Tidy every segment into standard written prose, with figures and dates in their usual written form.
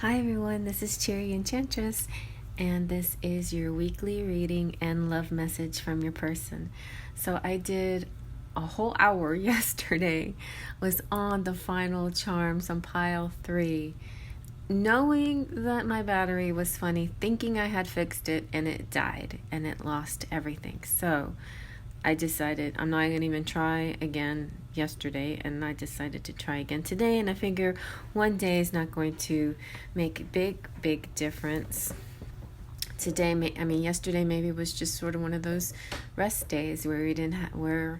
Hi everyone, this is byCherryEnchantress, and this is your weekly reading and love message from your person. So I did a whole hour yesterday, was on the final charms on pile 3, knowing that my battery was funny, thinking I had fixed it, and it died, and it lost everything. So I decided I'm not going to even try again yesterday, and I decided to try again today, and I figure one day is not going to make a big difference. Yesterday maybe was just sort of one of those rest days where we didn't where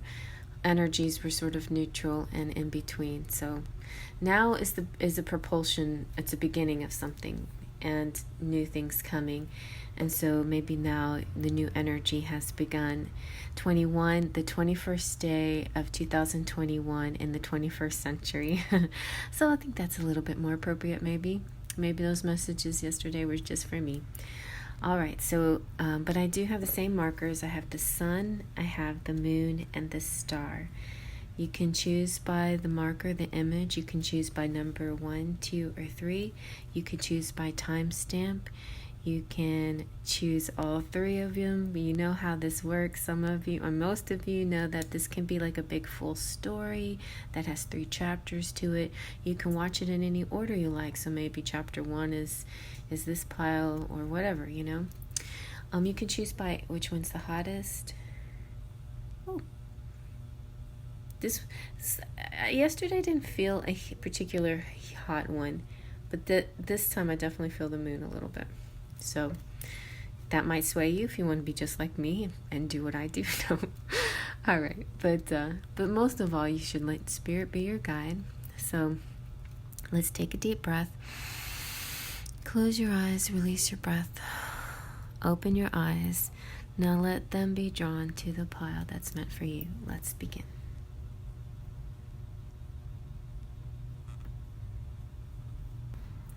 energies were sort of neutral and in between. So now is a propulsion. It's a beginning of something and new things coming. And so maybe now the new energy has begun. The 21st day of 2021 in the 21st century. So I think that's a little bit more appropriate maybe. Maybe those messages yesterday were just for me. All right, so, but I do have the same markers. I have the sun, I have the moon, and the star. You can choose by the marker, the image. You can choose by number 1, 2, or 3. You could choose by timestamp. You can choose all 3 of them. You know how this works. Some of you, or most of you, know that this can be like a big full story that has 3 chapters to it. You can watch it in any order you like. So maybe chapter 1 is this pile or whatever, you know. You can choose by which one's the hottest. Oh. Yesterday didn't feel a particular hot one, but this time I definitely feel the moon a little bit. So that might sway you if you want to be just like me and do what I do. All right, but most of all, you should let spirit be your guide. So let's take a deep breath. Close your eyes, release your breath. Open your eyes. Now let them be drawn to the pile that's meant for you. Let's begin.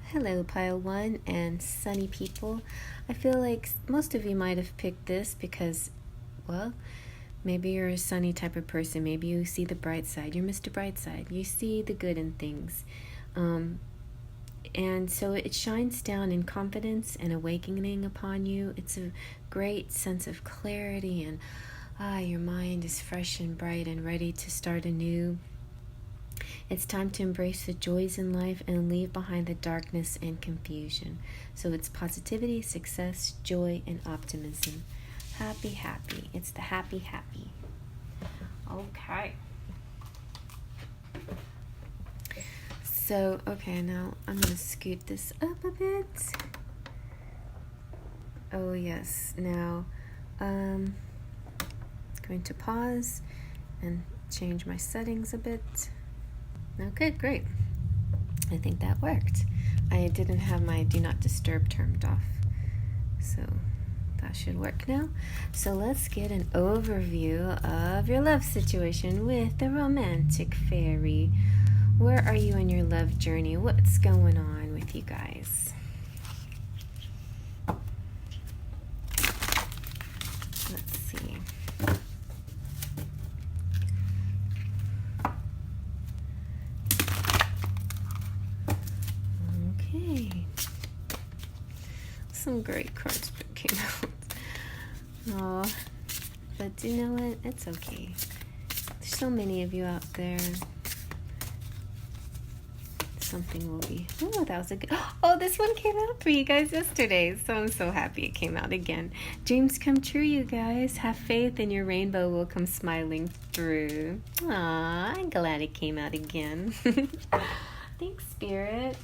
Hello, pile 1 and sunny people. I feel like most of you might have picked this because, well, maybe you're a sunny type of person. Maybe you see the bright side. You're Mr. Brightside. You see the good in things. And so it shines down in confidence and awakening upon you. It's a great sense of clarity and your mind is fresh and bright and ready to start anew. It's time to embrace the joys in life and leave behind the darkness and confusion. So it's positivity, success, joy, and optimism. Happy. It's the happy. Okay. So, okay, now I'm going to scoot this up a bit. Oh, yes. Now, I'm going to pause and change my settings a bit. Okay, great. I think that worked. I didn't have my Do Not Disturb turned off, so that should work now. So let's get an overview of your love situation with the romantic fairy. Where are you in your love journey? What's going on with you guys? Let's see. Okay. Some great cards came out. Oh, but you know what? It's okay. There's so many of you out there. Something will be. Oh, that was a good. Oh, this one came out for you guys yesterday. So I'm so happy it came out again. Dreams come true, you guys. Have faith and your rainbow will come smiling through. Aw, I'm glad it came out again. Thanks, Spirit.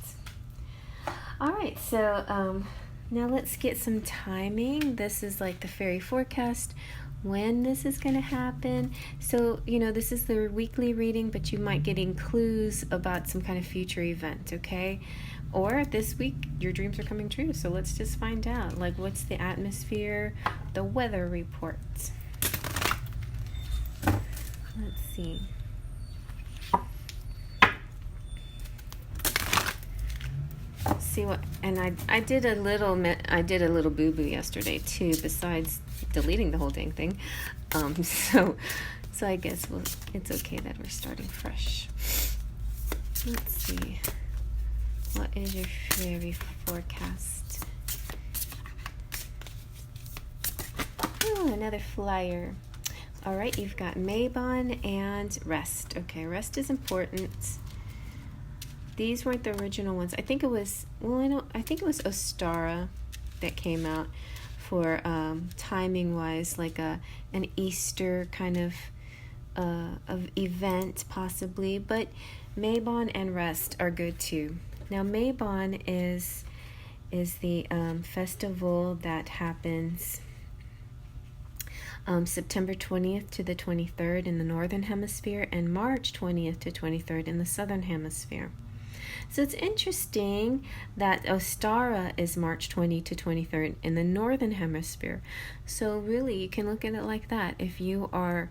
All right, so now let's get some timing. This is like the Faery Forecast, when this is going to happen. So, you know, this is the weekly reading, but you might getting clues about some kind of future event, okay? Or this week, your dreams are coming true. So let's just find out, like, what's the atmosphere, the weather report. Let's see. See what, and I did a little boo-boo yesterday too, besides deleting the whole dang thing. So I guess it's okay that we're starting fresh. Let's see. What is your Faery Forecast? Oh, another flyer. All right, you've got Mabon and Rest. Okay, Rest is important. These weren't the original ones. I think it was, I think it was Ostara that came out for timing wise, like an Easter kind of event possibly, but Mabon and Rest are good too. Now Mabon is the festival that happens September 20th to the 23rd in the Northern Hemisphere and March 20th to 23rd in the Southern Hemisphere. So it's interesting that Ostara is March 20 to 23rd in the Northern Hemisphere. So really, you can look at it like that. If you are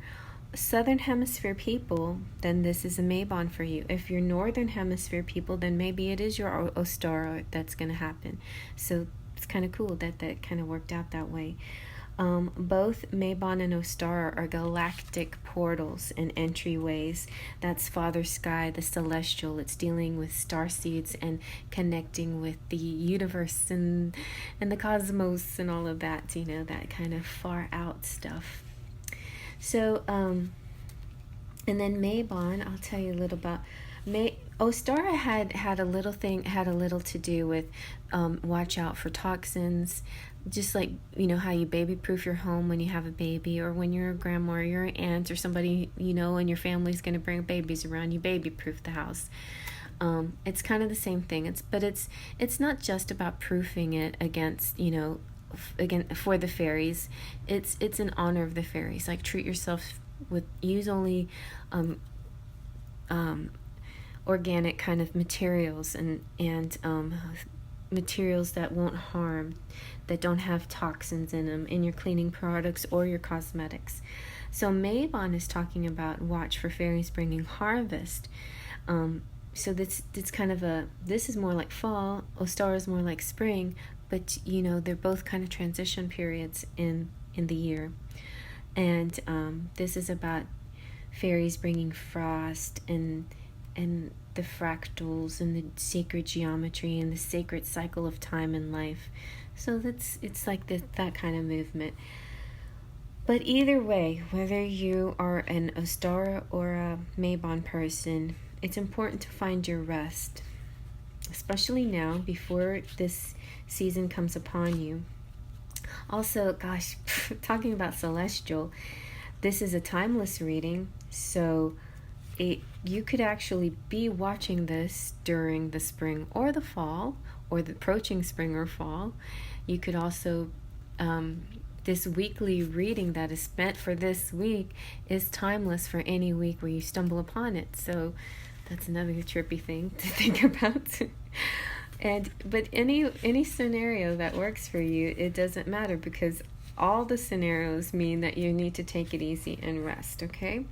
Southern Hemisphere people, then this is a Mabon for you. If you're Northern Hemisphere people, then maybe it is your Ostara that's going to happen. So it's kind of cool that that kind of worked out that way. Both Mabon and Ostara are galactic portals and entryways. That's Father Sky, the celestial. It's dealing with star seeds and connecting with the universe and the cosmos and all of that, you know, that kind of far out stuff. So, and then Mabon, I'll tell you a little about Ostara had a little to do with watch out for toxins, just like, you know, how you baby proof your home when you have a baby, or when you're a grandma or you're an aunt or somebody, you know, and your family's going to bring babies around, you baby proof the house. It's kind of the same thing. It's not just about proofing it against, you know, again for the fairies. It's in honor of the fairies. Like, treat yourself use only organic kind of materials and materials that won't harm, that don't have toxins in them in your cleaning products or your cosmetics. So Mabon is talking about watch for fairies bringing harvest. So that's kind of this is more like fall, Ostara is more like spring, but you know, they're both kind of transition periods in the year. And this is about fairies bringing frost and the fractals and the sacred geometry and the sacred cycle of time and life. So it's like that kind of movement. But either way, whether you are an Ostara or a Mabon person, it's important to find your rest, especially now before this season comes upon you. Also, gosh, talking about celestial, this is a timeless reading, so you could actually be watching this during the spring or the fall, or the approaching spring or fall. You could also, this weekly reading that is meant for this week is timeless for any week where you stumble upon it. So that's another trippy thing to think about. But any scenario that works for you, it doesn't matter, because all the scenarios mean that you need to take it easy and rest, okay?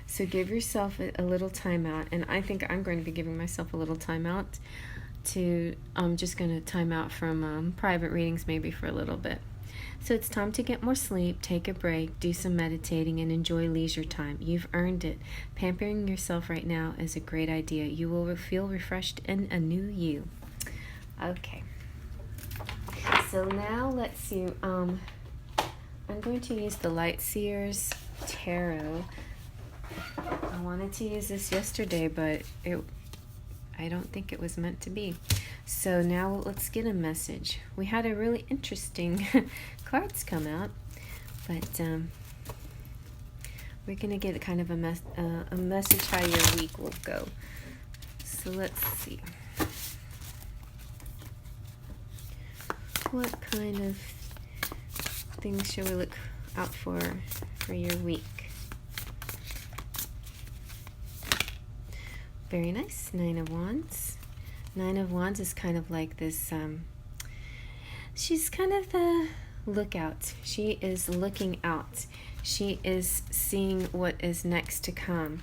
So give yourself a little time out, and I think I'm going to be giving myself a little time out I'm just going to time out from private readings maybe for a little bit. So it's time to get more sleep, take a break, do some meditating, and enjoy leisure time. You've earned it. Pampering yourself right now is a great idea. You will feel refreshed in a new you. Okay. So now let's see. I'm going to use the Light Seers Tarot. I wanted to use this yesterday, but I don't think it was meant to be. So now let's get a message. We had a really interesting cards come out, but we're going to get kind of a message how your week will go. So let's see. What kind of things should we look out for your week? Very nice. 9 of Wands. 9 of Wands is kind of like this, she's kind of the lookout. She is looking out. She is seeing what is next to come.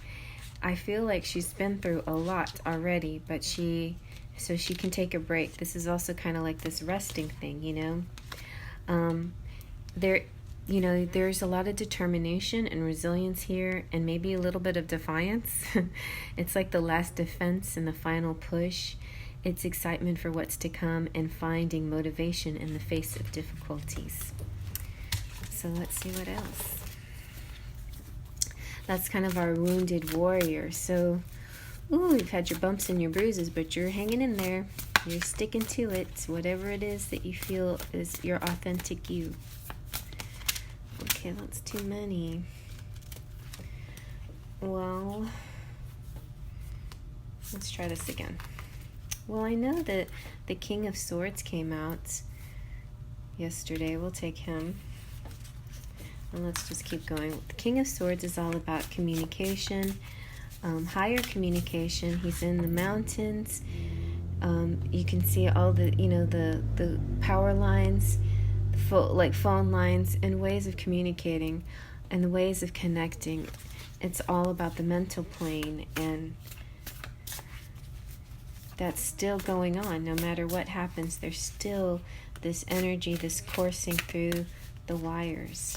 I feel like she's been through a lot already, but so she can take a break. This is also kind of like this resting thing, you know. There's a lot of determination and resilience here, and maybe a little bit of defiance. It's like the last defense and the final push. It's excitement for what's to come and finding motivation in the face of difficulties. So let's see what else. That's kind of our wounded warrior. So, ooh, you've had your bumps and your bruises, but you're hanging in there. You're sticking to it, whatever it is that you feel is your authentic you. Okay, that's too many. Well, let's try this again. Well, I know that the King of Swords came out yesterday. We'll take him. And let's just keep going. The King of Swords is all about communication, higher communication. He's in the mountains. You can see all the, the power lines, like phone lines, and ways of communicating and the ways of connecting. It's all about the mental plane, and that's still going on. No matter what happens, there's still this energy, this coursing through the wires.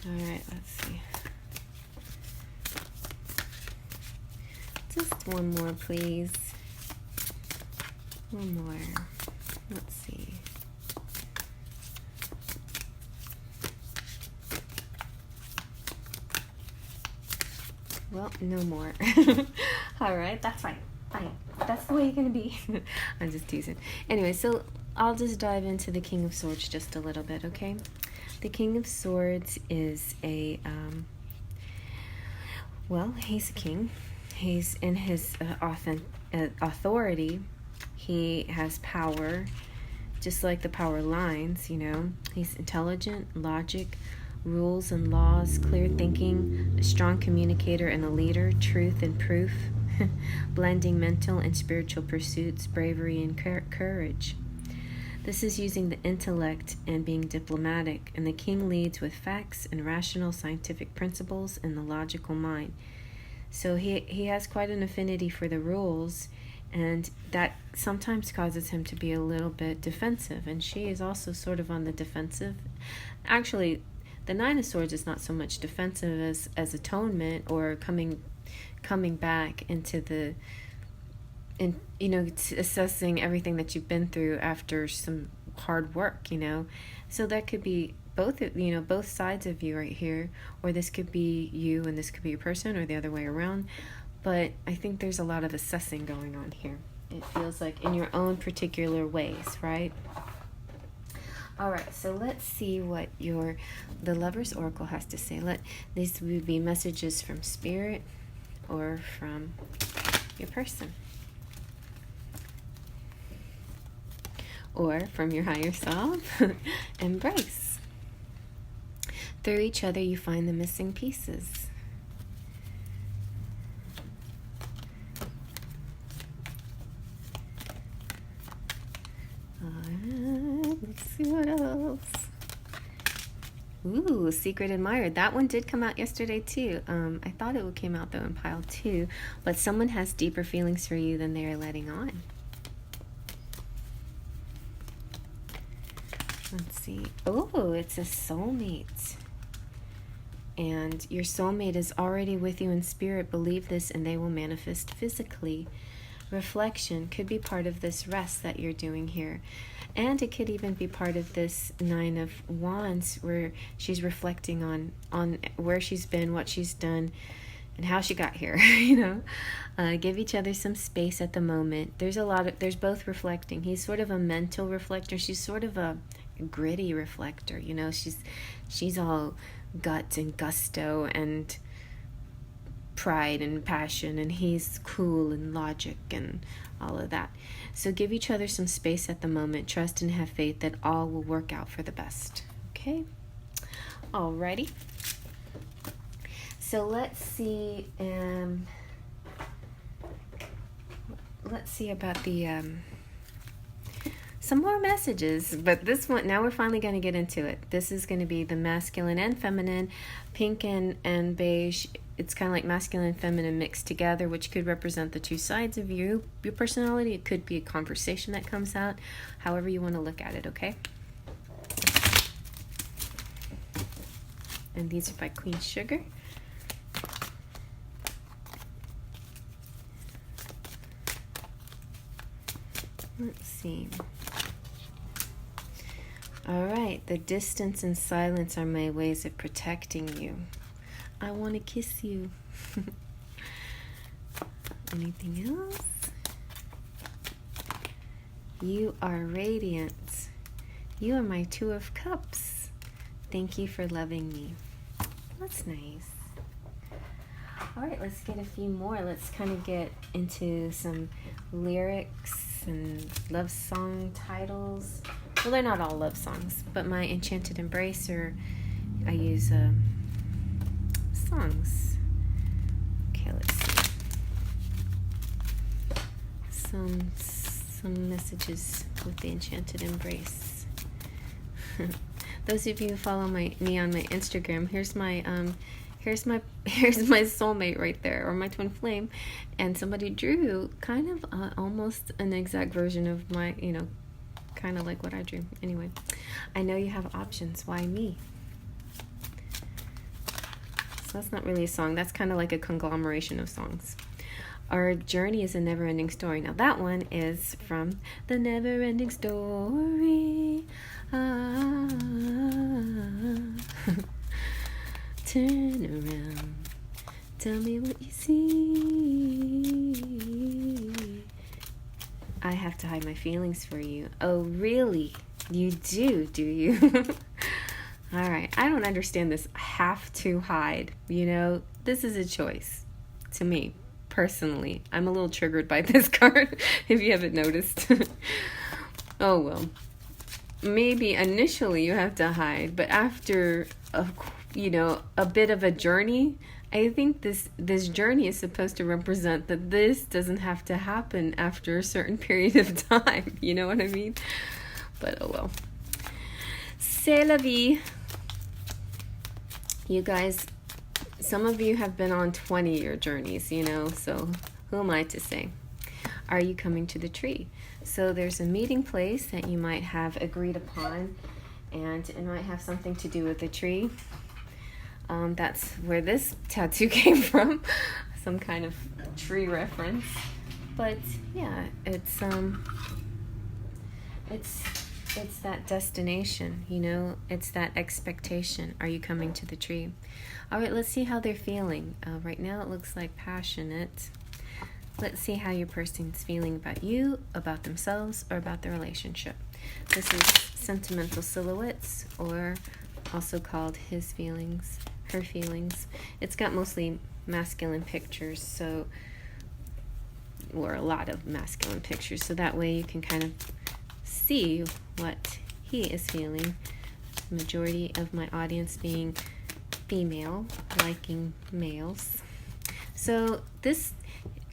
All right, let's see. Just one more, please. One more. Let's see. Well, no more. All right, that's fine. Fine. That's the way you're going to be. I'm just teasing. Anyway, so I'll just dive into the King of Swords just a little bit, okay? The King of Swords is a, he's a king. He's in his authority. He has power, just like the power lines, He's intelligent, logic, rules and laws, clear thinking, a strong communicator and a leader, truth and proof, blending mental and spiritual pursuits, bravery and courage. This is using the intellect and being diplomatic, and the king leads with facts and rational scientific principles in the logical mind. So he has quite an affinity for the rules, and that sometimes causes him to be a little bit defensive, and she is also sort of on the defensive. Actually, the Nine of Swords is not so much defensive as atonement or coming back into the, assessing everything that you've been through after some hard work, So that could be both sides of you right here, or this could be you and this could be a person, or the other way around. But I think there's a lot of assessing going on here. It feels like in your own particular ways, right? All right, so let's see what the Lover's Oracle has to say. These would be messages from Spirit or from your person, or from your higher self. Embrace. Through each other, you find the missing pieces. Let's see what else. Ooh, Secret Admired. That one did come out yesterday too. I thought it came out though in pile 2, but someone has deeper feelings for you than they are letting on. Let's see. Oh, it's a soulmate. And your soulmate is already with you in spirit. Believe this and they will manifest physically. Reflection could be part of this rest that you're doing here. And it could even be part of this Nine of Wands, where she's reflecting on where she's been, what she's done, and how she got here. Give each other some space at the moment. There's both reflecting. He's sort of a mental reflector. She's sort of a gritty reflector. She's all guts and gusto and pride and passion, and he's cool and logic and all of that. So give each other some space at the moment. Trust and have faith that all will work out for the best. Okay? Alrighty. So let's see about the some more messages, but this one, now we're finally going to get into it. This is going to be the masculine and feminine, pink and beige. It's kind of like masculine and feminine mixed together, which could represent the two sides of your personality. It could be a conversation that comes out, however you want to look at it, okay? And these are by Queen Sugar. Let's see. All right, the distance and silence are my ways of protecting you. I want to kiss you. Anything else? You are radiant. You are my Two of Cups. Thank you for loving me. That's nice. All right, let's get a few more. Let's kind of get into some lyrics and love song titles. Well, they're not all love songs, but my Enchanted Embrace, I use songs. Okay, let's see. Some messages with the Enchanted Embrace. Those of you who follow me on my Instagram, here's my soulmate right there, or my twin flame, and somebody drew kind of almost an exact version of my, kind of like what I drew. Anyway, I know you have options. Why me? So that's not really a song. That's kind of like a conglomeration of songs. Our journey is a never-ending story. Now that one is from The Never-Ending Story. Turn around, tell me what you see. I have to hide my feelings for you. Oh, really? You do you? All right, I don't understand this have to hide. This is a choice to me. Personally, I'm a little triggered by this card, if you haven't noticed. Oh, well. Maybe initially you have to hide, but after a bit of a journey, I think this journey is supposed to represent that this doesn't have to happen after a certain period of time. You know what I mean? But oh well. C'est la vie. You guys, some of you have been on 20-year journeys, so who am I to say? Are you coming to the tree? So there's a meeting place that you might have agreed upon, and it might have something to do with the tree. That's where this tattoo came from, some kind of tree reference. But yeah, it's that destination, it's that expectation. Are you coming to the tree? All right, let's see how they're feeling. Right now it looks like passionate. Let's see how your person's feeling about you, about themselves, or about the relationship. This is Sentimental Silhouettes, or also called His Feelings, Her Feelings. It's got mostly masculine pictures, or a lot of masculine pictures, so that way you can kind of see what he is feeling. The majority of my audience being female, liking males. So this,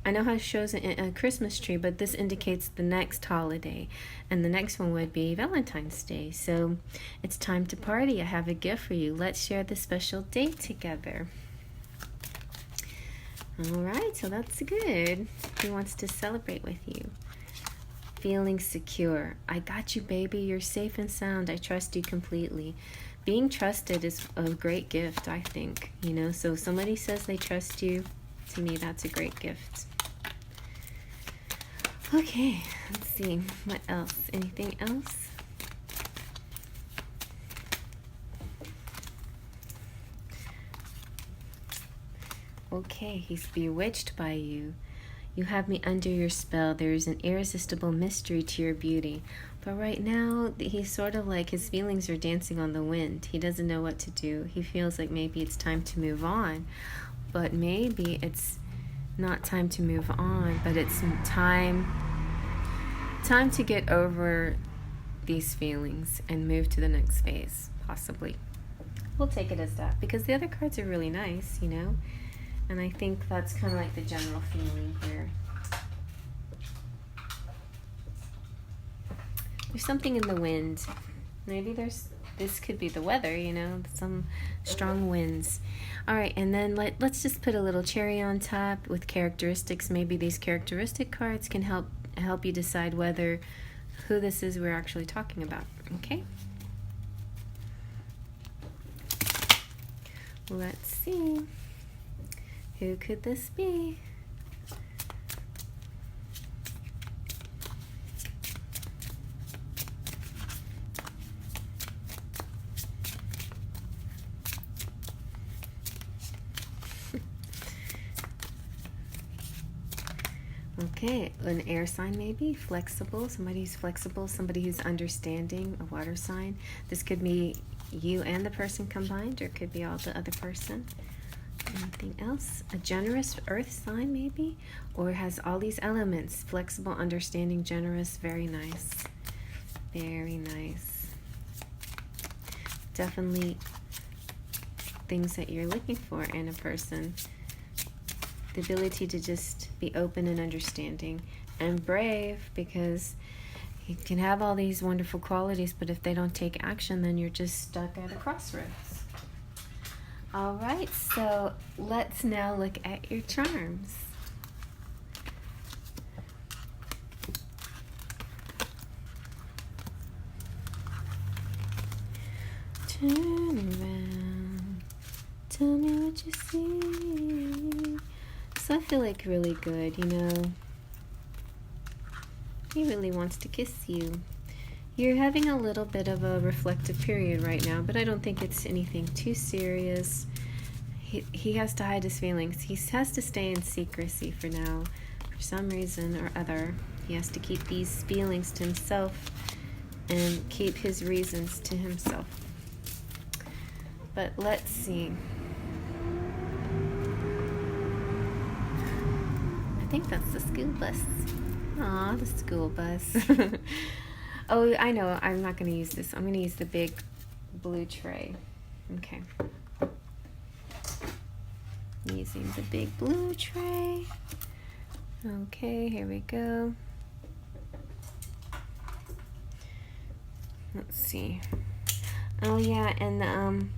I know how it shows a Christmas tree, but this indicates the next holiday, and the next one would be Valentine's Day. So it's time to party. I have a gift for you. Let's share this special date together. All right, so that's good. He wants to celebrate with you. Feeling secure. I got you, baby. You're safe and sound. I trust you completely. Being trusted is a great gift, I think. So if somebody says they trust you, to me, that's a great gift. Okay, let's see. What else? Anything else? Okay, he's bewitched by you. You have me under your spell. There is an irresistible mystery to your beauty. But right now, he's sort of like his feelings are dancing on the wind. He doesn't know what to do. He feels like maybe it's time to move on. But maybe it's not time to move on, but it's time to get over these feelings and move to the next phase, possibly. We'll take it as that, because the other cards are really nice, and I think that's kind of like the general feeling here. There's something in the wind. Maybe this could be the weather, some strong winds. All right, and then let's just put a little cherry on top with characteristics. Maybe these characteristic cards can help you decide who this is we're actually talking about. Okay? Let's see. Who could this be? Okay, an air sign maybe, flexible, somebody who's flexible, somebody who's understanding, a water sign. This could be you and the person combined, or it could be all the other person. Anything else? A generous earth sign maybe, or has all these elements, flexible, understanding, generous, very nice. Very nice. Definitely things that you're looking for in a person. The ability to just be open and understanding, and brave, because you can have all these wonderful qualities, but if they don't take action, then you're just stuck at a crossroads. All right, so let's now look at your charms. Turn around, tell me what you see. So I feel like really good, you know. He really wants to kiss you. You're having a little bit of a reflective period right now, but I don't think it's anything too serious. He has to hide his feelings. He has to stay in secrecy for now. For some reason or other, he has to keep these feelings to himself and keep his reasons to himself. But let's see. I think that's the school bus. Aw, the school bus. Oh, I know. I'm not going to use this. I'm going to use the big blue tray. Okay. Using the big blue tray. Okay, here we go. Let's see. Oh, yeah, and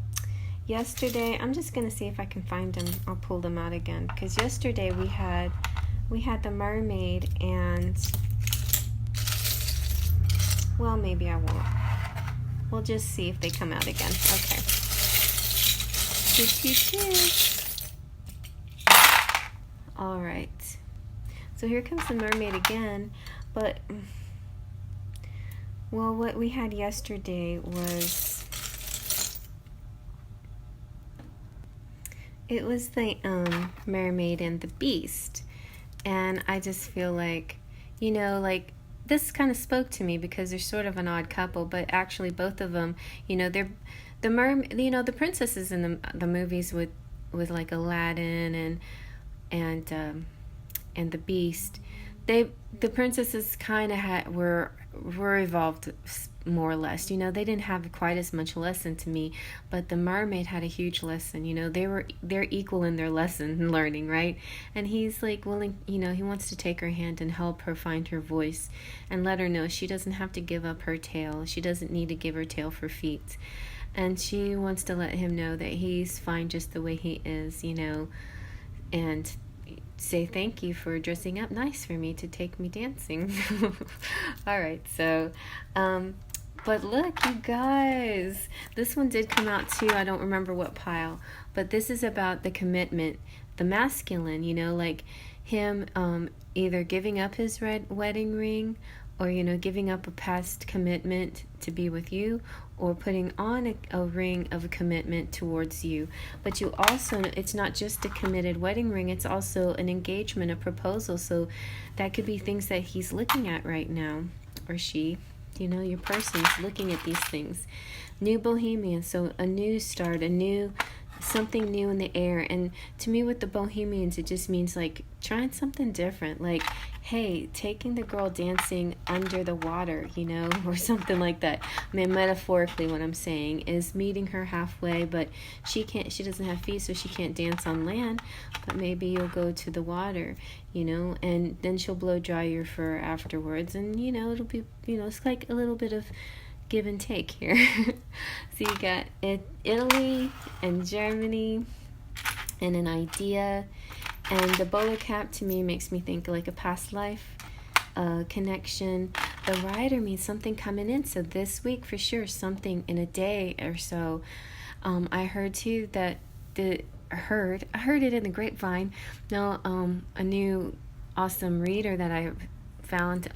yesterday, I'm just going to see if I can find them. I'll pull them out again. Because yesterday we had the mermaid and... Well, maybe I won't. We'll just see if they come out again. Okay. Toot, toot, toot. All right. So here comes the mermaid again. But, well, what we had yesterday was... It was the mermaid and the beast. And I just feel like, you know, like... This kind of spoke to me because they're sort of an odd couple, but actually both of them, you know, they're the princesses in the movies with like Aladdin and the Beast. The princesses kind of were evolved more or less. You know, they didn't have quite as much lesson to me, but the mermaid had a huge lesson. You know, they're equal in their lesson learning, right? And he's like willing, you know, he wants to take her hand and help her find her voice and let her know she doesn't have to give up her tail. She doesn't need to give her tail for feet. And she wants to let him know that he's fine just the way he is, you know, and say thank you for dressing up nice for me to take me dancing. All right, so but look, you guys, this one did come out too. I don't remember what pile, but this is about the commitment, the masculine, you know, like him either giving up his red wedding ring, or, you know, giving up a past commitment to be with you, or putting on a ring of a commitment towards you. But you also, it's not just a committed wedding ring, it's also an engagement, a proposal. So that could be things that he's looking at right now, or she, you know, your person's looking at these things. New bohemian, so a new start, something new in the air. And to me, with the bohemians, it just means like trying something different, like, hey, taking the girl dancing under the water, you know, or something like that. I mean, metaphorically, what I'm saying is meeting her halfway, but she doesn't have feet, so she can't dance on land, but maybe you'll go to the water, you know, and then she'll blow dry your fur afterwards, and, you know, it'll be, you know, it's like a little bit of give and take here. So you got Italy and Germany and an idea, and the bowler cap to me makes me think like a past life connection. The rider means something coming in, so this week for sure, something in a day or so. I heard too that I heard it in the grapevine. No, a new awesome reader that I found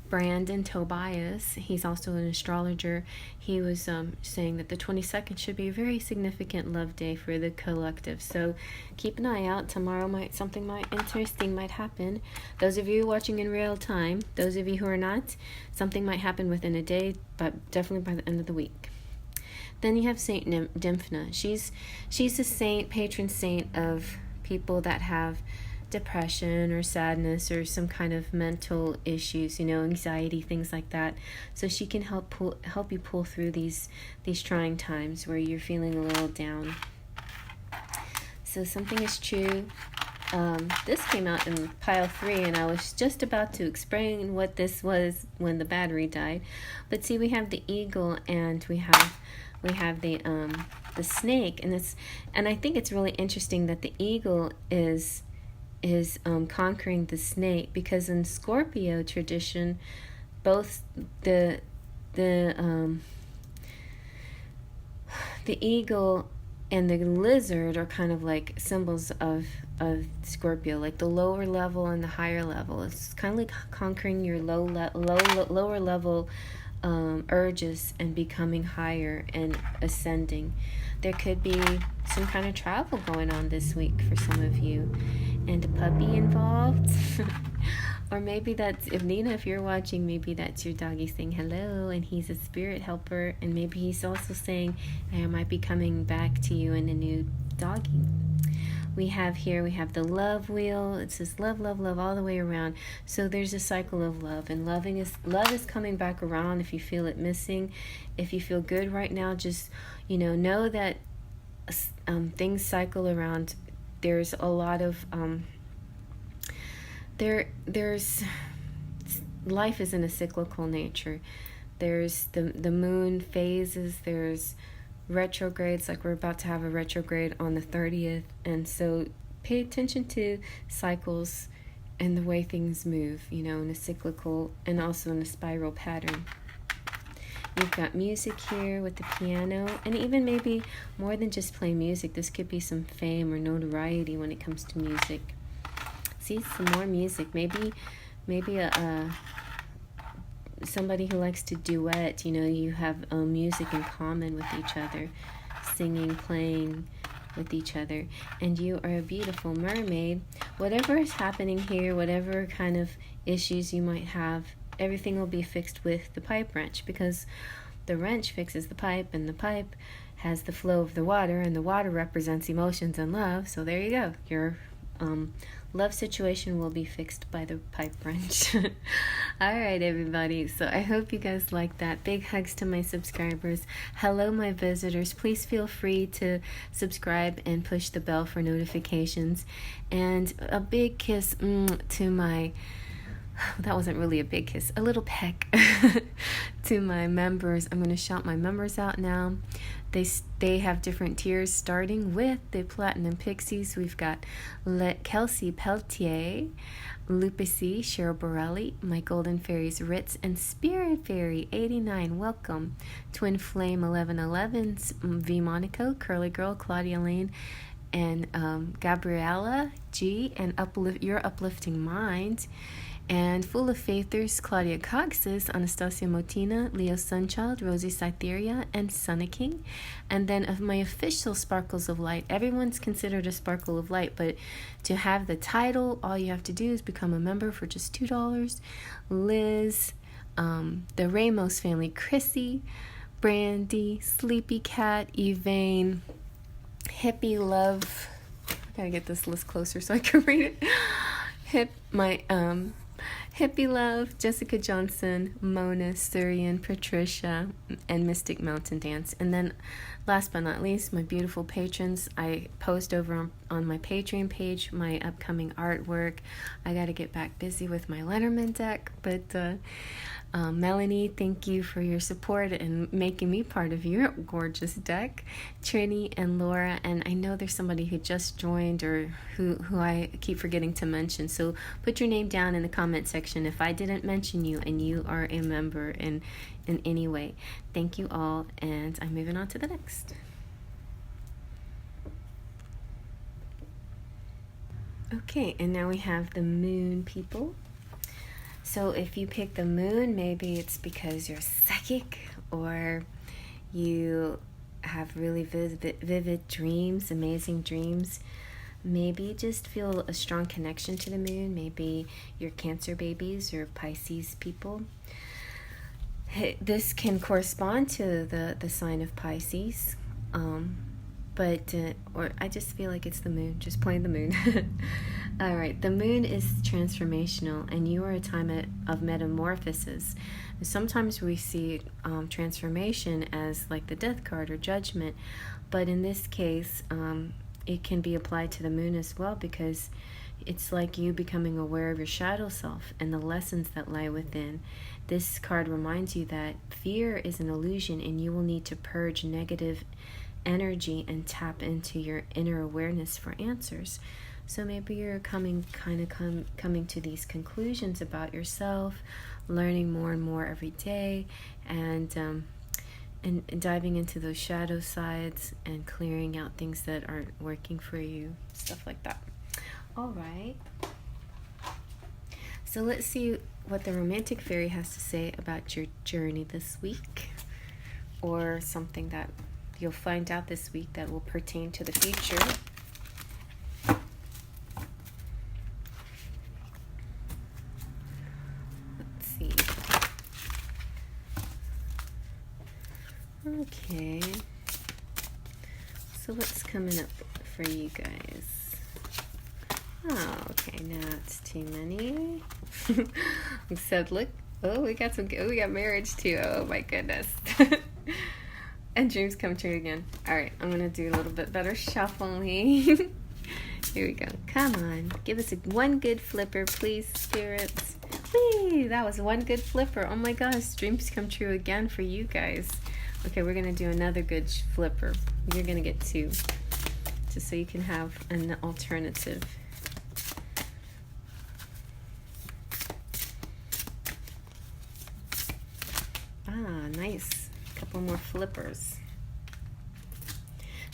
Brandon Tobias, he's also an astrologer. He was saying that the 22nd should be a very significant love day for the collective. So keep an eye out. Tomorrow something interesting might happen. Those of you watching in real time, those of you who are not, something might happen within a day, but definitely by the end of the week. Then you have Saint Dymphna. She's a saint, patron saint of people that have depression or sadness or some kind of mental issues, anxiety, things like that. So she can help you pull through these trying times where you're feeling a little down. So something is true. This came out in pile 3, and I was just about to explain what this was when the battery died. But see, we have the eagle and we have the snake, and I think it's really interesting that the eagle is conquering the snake, because in Scorpio tradition, both the eagle and the lizard are kind of like symbols of Scorpio, like the lower level and the higher level. It's kind of like conquering your lower level urges and becoming higher and ascending. There could be some kind of travel going on this week for some of you, and a puppy involved. Or maybe that's, if Nina, if you're watching, maybe that's your doggy saying hello, and he's a spirit helper, and maybe he's also saying, I might be coming back to you in a new doggy. We have the love wheel. It says love, love, love all the way around. So there's a cycle of love, and love is coming back around. If you feel it missing, if you feel good right now, just know that things cycle around. There's a lot of there's life is in a cyclical nature. There's the moon phases. There's retrogrades, like we're about to have a retrograde on the 30th, and so pay attention to cycles and the way things move, in a cyclical and also in a spiral pattern. You've got music here with the piano, and even maybe more than just play music, this could be some fame or notoriety when it comes to music. See, some more music, maybe somebody who likes to duet, you have music in common with each other, singing, playing with each other, and you are a beautiful mermaid. Whatever is happening here, whatever kind of issues you might have, everything will be fixed with the pipe wrench, because the wrench fixes the pipe, and the pipe has the flow of the water, and the water represents emotions and love. So there you go. Your love situation will be fixed by the pipe wrench. All right, everybody. So I hope you guys like that. Big hugs to my subscribers. Hello, my visitors. Please feel free to subscribe and push the bell for notifications. And a big kiss to my... That wasn't really a big kiss. A little peck to my members. I'm going to shout my members out now. They have different tiers, starting with the Platinum Pixies. We've got Kelsey Peltier, Lupicy, Cheryl Borelli, my Golden Fairies Ritz, and Spirit Fairy 89. Welcome. Twin Flame 1111, V Monaco, Curly Girl, Claudia Lane, and Gabriella G, and Your Uplifting Mind. And Full of Faithers, Claudia Coxis, Anastasia Motina, Leo Sunchild, Rosie Cytheria, and Sunna King. And then of my official Sparkles of Light, everyone's considered a Sparkle of Light, but to have the title, all you have to do is become a member for just $2. Liz, the Ramos family, Chrissy, Brandy, Sleepy Cat, Evane, Hippie Love. I gotta get this list closer so I can read it. Hippie Love, Jessica Johnson, Mona, Surian, Patricia, and Mystic Mountain Dance. And then last but not least, my beautiful patrons. I post over on my Patreon page my upcoming artwork. I got to get back busy with my Letterman deck, but Melanie, thank you for your support and making me part of your gorgeous deck. Trini and Laura, and I know there's somebody who just joined or who I keep forgetting to mention, so put your name down in the comment section if I didn't mention you and you are a member in any way. Thank you all, and I'm moving on to the next. Okay, and now we have the moon people. So if you pick the moon, maybe it's because you're psychic, or you have really vivid dreams, amazing dreams. Maybe you just feel a strong connection to the moon. Maybe you're Cancer babies or Pisces people. This can correspond to the sign of Pisces, or I just feel like it's the moon, just plain the moon. All right, the moon is transformational, and you are a time of metamorphosis. Sometimes we see transformation as like the death card or judgment, but in this case, it can be applied to the moon as well, because it's like you becoming aware of your shadow self and the lessons that lie within. This card reminds you that fear is an illusion, and you will need to purge negative energy and tap into your inner awareness for answers. So maybe you're coming to these conclusions about yourself, learning more and more every day, and diving into those shadow sides and clearing out things that aren't working for you, stuff like that. All right. So let's see what the romantic fairy has to say about your journey this week, or something that you'll find out this week that will pertain to the future. Let's see. Okay. So what's coming up for you guys? Oh, okay, now it's too many. Except look, we got marriage too. Oh my goodness. And dreams come true again. All right, I'm gonna do a little bit better shuffling. Here we go. Come on, give us one good flipper, please, spirits. Whee! That was one good flipper. Oh my gosh, dreams come true again for you guys. Okay, we're gonna do another good flipper. You're gonna get two, just so you can have an alternative. Ah, nice. Couple more flippers.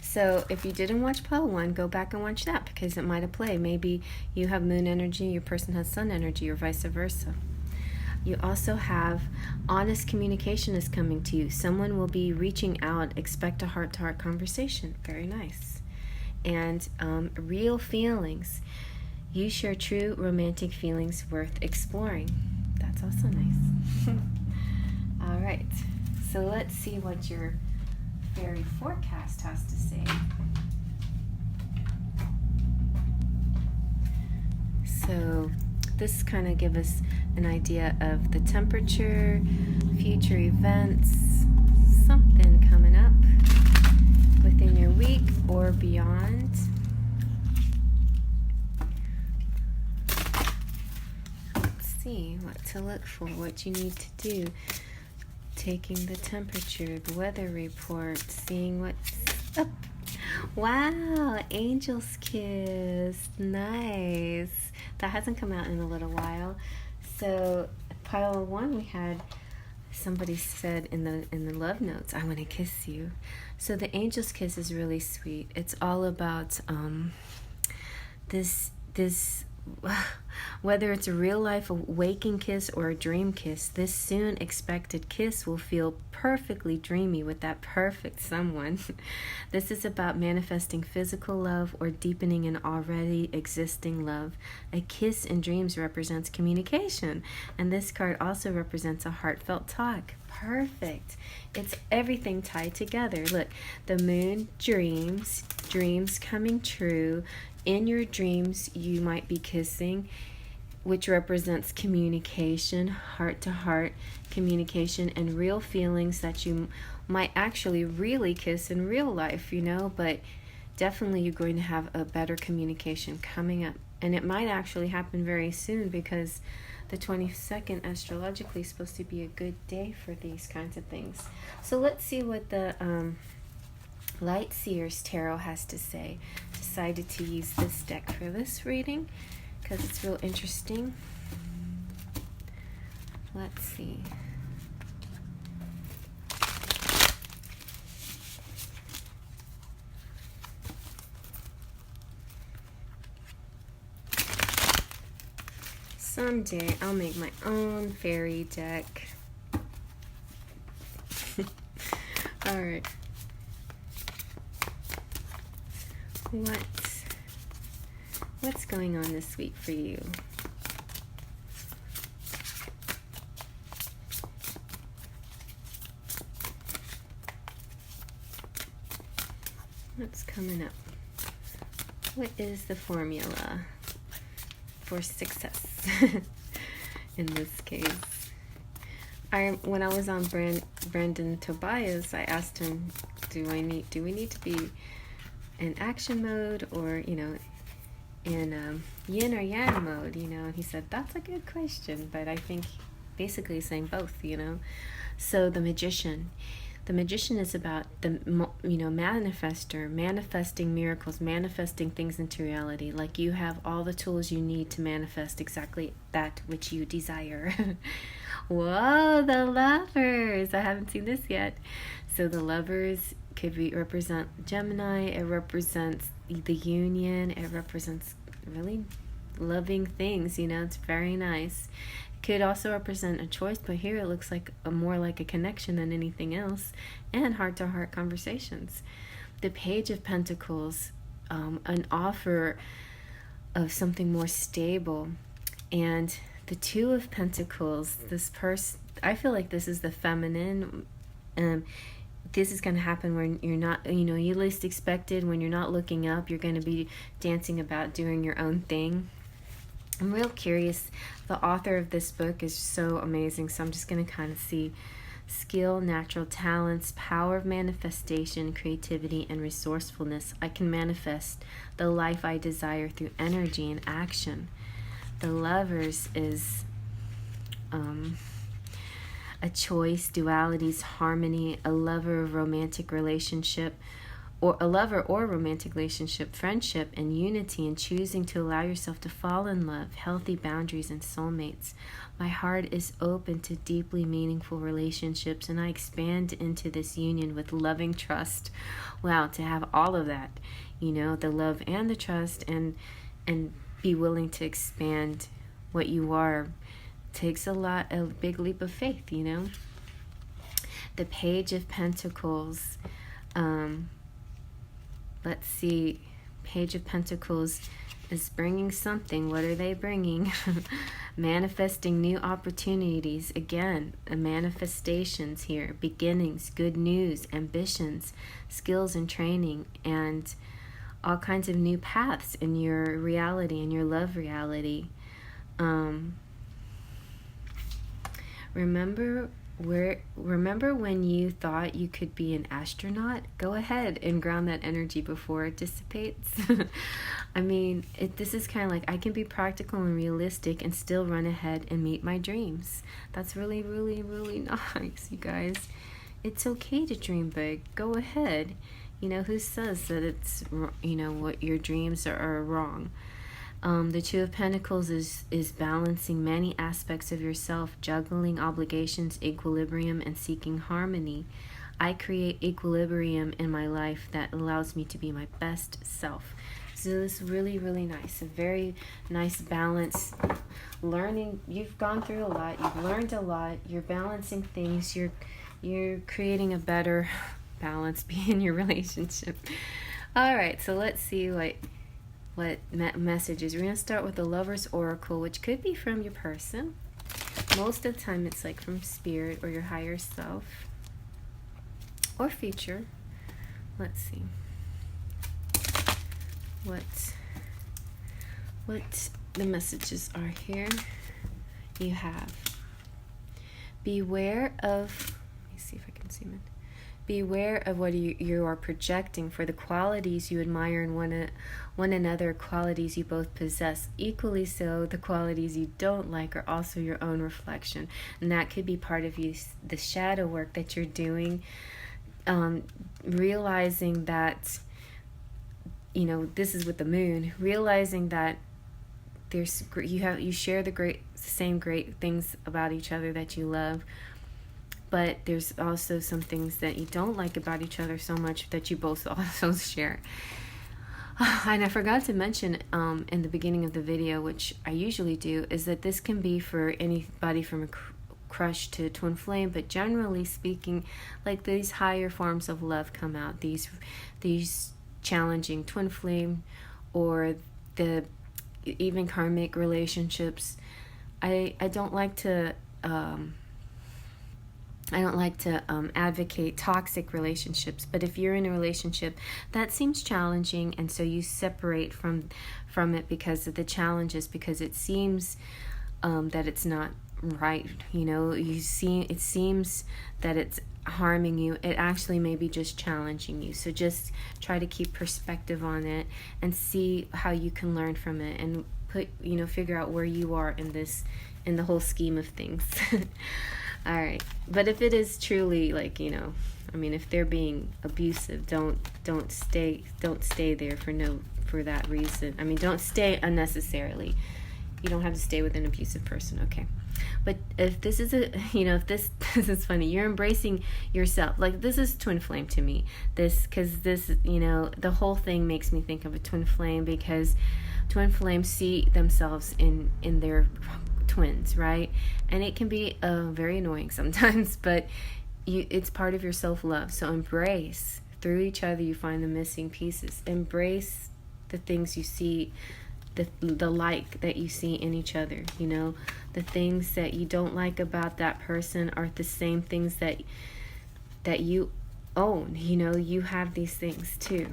So if you didn't watch pile 1, go back and watch that, because it might have played. Maybe you have moon energy, your person has sun energy, or vice versa. You also have honest communication is coming to you. Someone will be reaching out. Expect a heart-to-heart conversation. Very nice. And real feelings. You share true romantic feelings worth exploring. That's also nice. All right. So let's see what your Faery Forecast has to say. So this kind of gives us an idea of the temperature, future events, something coming up within your week or beyond. Let's see what to look for, what you need to do. Taking the temperature, the weather report, seeing what's up. Wow, Angel's Kiss. Nice. That hasn't come out in a little while. So pile 1, we had somebody said in the love notes, I want to kiss you. So the Angel's Kiss is really sweet. It's all about this whether it's a real life waking kiss or a dream kiss, this soon expected kiss will feel perfectly dreamy with that perfect someone. This is about manifesting physical love or deepening an already existing love. A kiss in dreams represents communication, and this card also represents a heartfelt talk. Perfect. It's everything tied together. Look, the moon, dreams coming true. In your dreams, you might be kissing, which represents communication, heart-to-heart communication, and real feelings that you might actually really kiss in real life, but definitely you're going to have a better communication coming up. And it might actually happen very soon, because the 22nd astrologically is supposed to be a good day for these kinds of things. So let's see what the Light Seers Tarot has to say. Decided to use this deck for this reading because it's real interesting. Let's see. Someday I'll make my own fairy deck. Alright. What's going on this week for you? What's coming up? What is the formula for success in this case? When I was on Brandon Tobias, I asked him, do we need to be in action mode, or in yin or yang mode, and he said that's a good question, but I think basically saying both, So the magician is about the manifester, manifesting miracles, manifesting things into reality. Like, you have all the tools you need to manifest exactly that which you desire. Whoa, the lovers! I haven't seen this yet. So the lovers could represent Gemini. It represents the union. It represents really loving things. It's very nice. Could also represent a choice, but here it looks like more like a connection than anything else, and heart-to-heart conversations. The Page of Pentacles, an offer of something more stable, and the Two of Pentacles. This person, I feel like this is the feminine. This is going to happen when you're not, you least expected. When you're not looking up, you're going to be dancing about doing your own thing. I'm real curious. The author of this book is so amazing, so I'm just going to kind of see skill, natural talents, power of manifestation, creativity, and resourcefulness. I can manifest the life I desire through energy and action. The Lovers is a choice, dualities, harmony, a lover of romantic relationship, or a lover or romantic relationship, friendship, and unity, and choosing to allow yourself to fall in love, healthy boundaries, and soulmates. My heart is open to deeply meaningful relationships, and I expand into this union with loving trust. Wow, to have all of that, the love and the trust, and be willing to expand what you are, takes a big leap of faith, The Page of Pentacles. Let's see. Page of Pentacles is bringing something. What are they bringing? Manifesting new opportunities. Again, manifestations here. Beginnings, good news, ambitions, skills and training, and all kinds of new paths in your reality, in your love reality. Remember when you thought you could be an astronaut? Go ahead and ground that energy before it dissipates. I mean, this is kind of like, I can be practical and realistic and still run ahead and meet my dreams. That's really, really, really nice, you guys. It's okay to dream big. Go ahead. Who says that it's, what your dreams are wrong? The Two of Pentacles is balancing many aspects of yourself, juggling obligations, equilibrium, and seeking harmony. I create equilibrium in my life that allows me to be my best self. So this is really, really nice. A very nice balance. Learning, you've gone through a lot. You've learned a lot. You're balancing things. You're creating a better balance in your relationship. All right, so let's see what messages. We're going to start with the Lover's Oracle, which could be from your person. Most of the time it's like from spirit or your higher self or future. Let's see what the messages are here. You have beware of, let me see if I can zoom in. Beware of what you are projecting, for the qualities you admire in one another, qualities you both possess. Equally so, the qualities you don't like are also your own reflection. And that could be part of you, the shadow work that you're doing. Realizing that, this is with the moon, realizing that you share the same great things about each other that you love. But there's also some things that you don't like about each other so much that you both also share. And I forgot to mention in the beginning of the video, which I usually do, is that this can be for anybody from a crush to twin flame, but generally speaking, like these higher forms of love come out, these challenging twin flame or the even karmic relationships. I don't like to advocate toxic relationships, but if you're in a relationship that seems challenging and so you separate from it because of the challenges, because it seems that it's not right, it seems that it's harming you, it actually may be just challenging you. So just try to keep perspective on it and see how you can learn from it and figure out where you are in the whole scheme of things. All right, but if it is truly if they're being abusive, don't stay there for that reason. Don't stay unnecessarily. You don't have to stay with an abusive person, okay? But if this is this is funny, you're embracing yourself. Like, this is twin flame to me. Because the whole thing makes me think of a twin flame, because twin flames see themselves in their twins, right? And it can be very annoying sometimes, but it's part of your self-love. So embrace. Through each other, you find the missing pieces. Embrace the things you see, the like that you see in each other. The things that you don't like about that person are the same things that you own. You have these things too.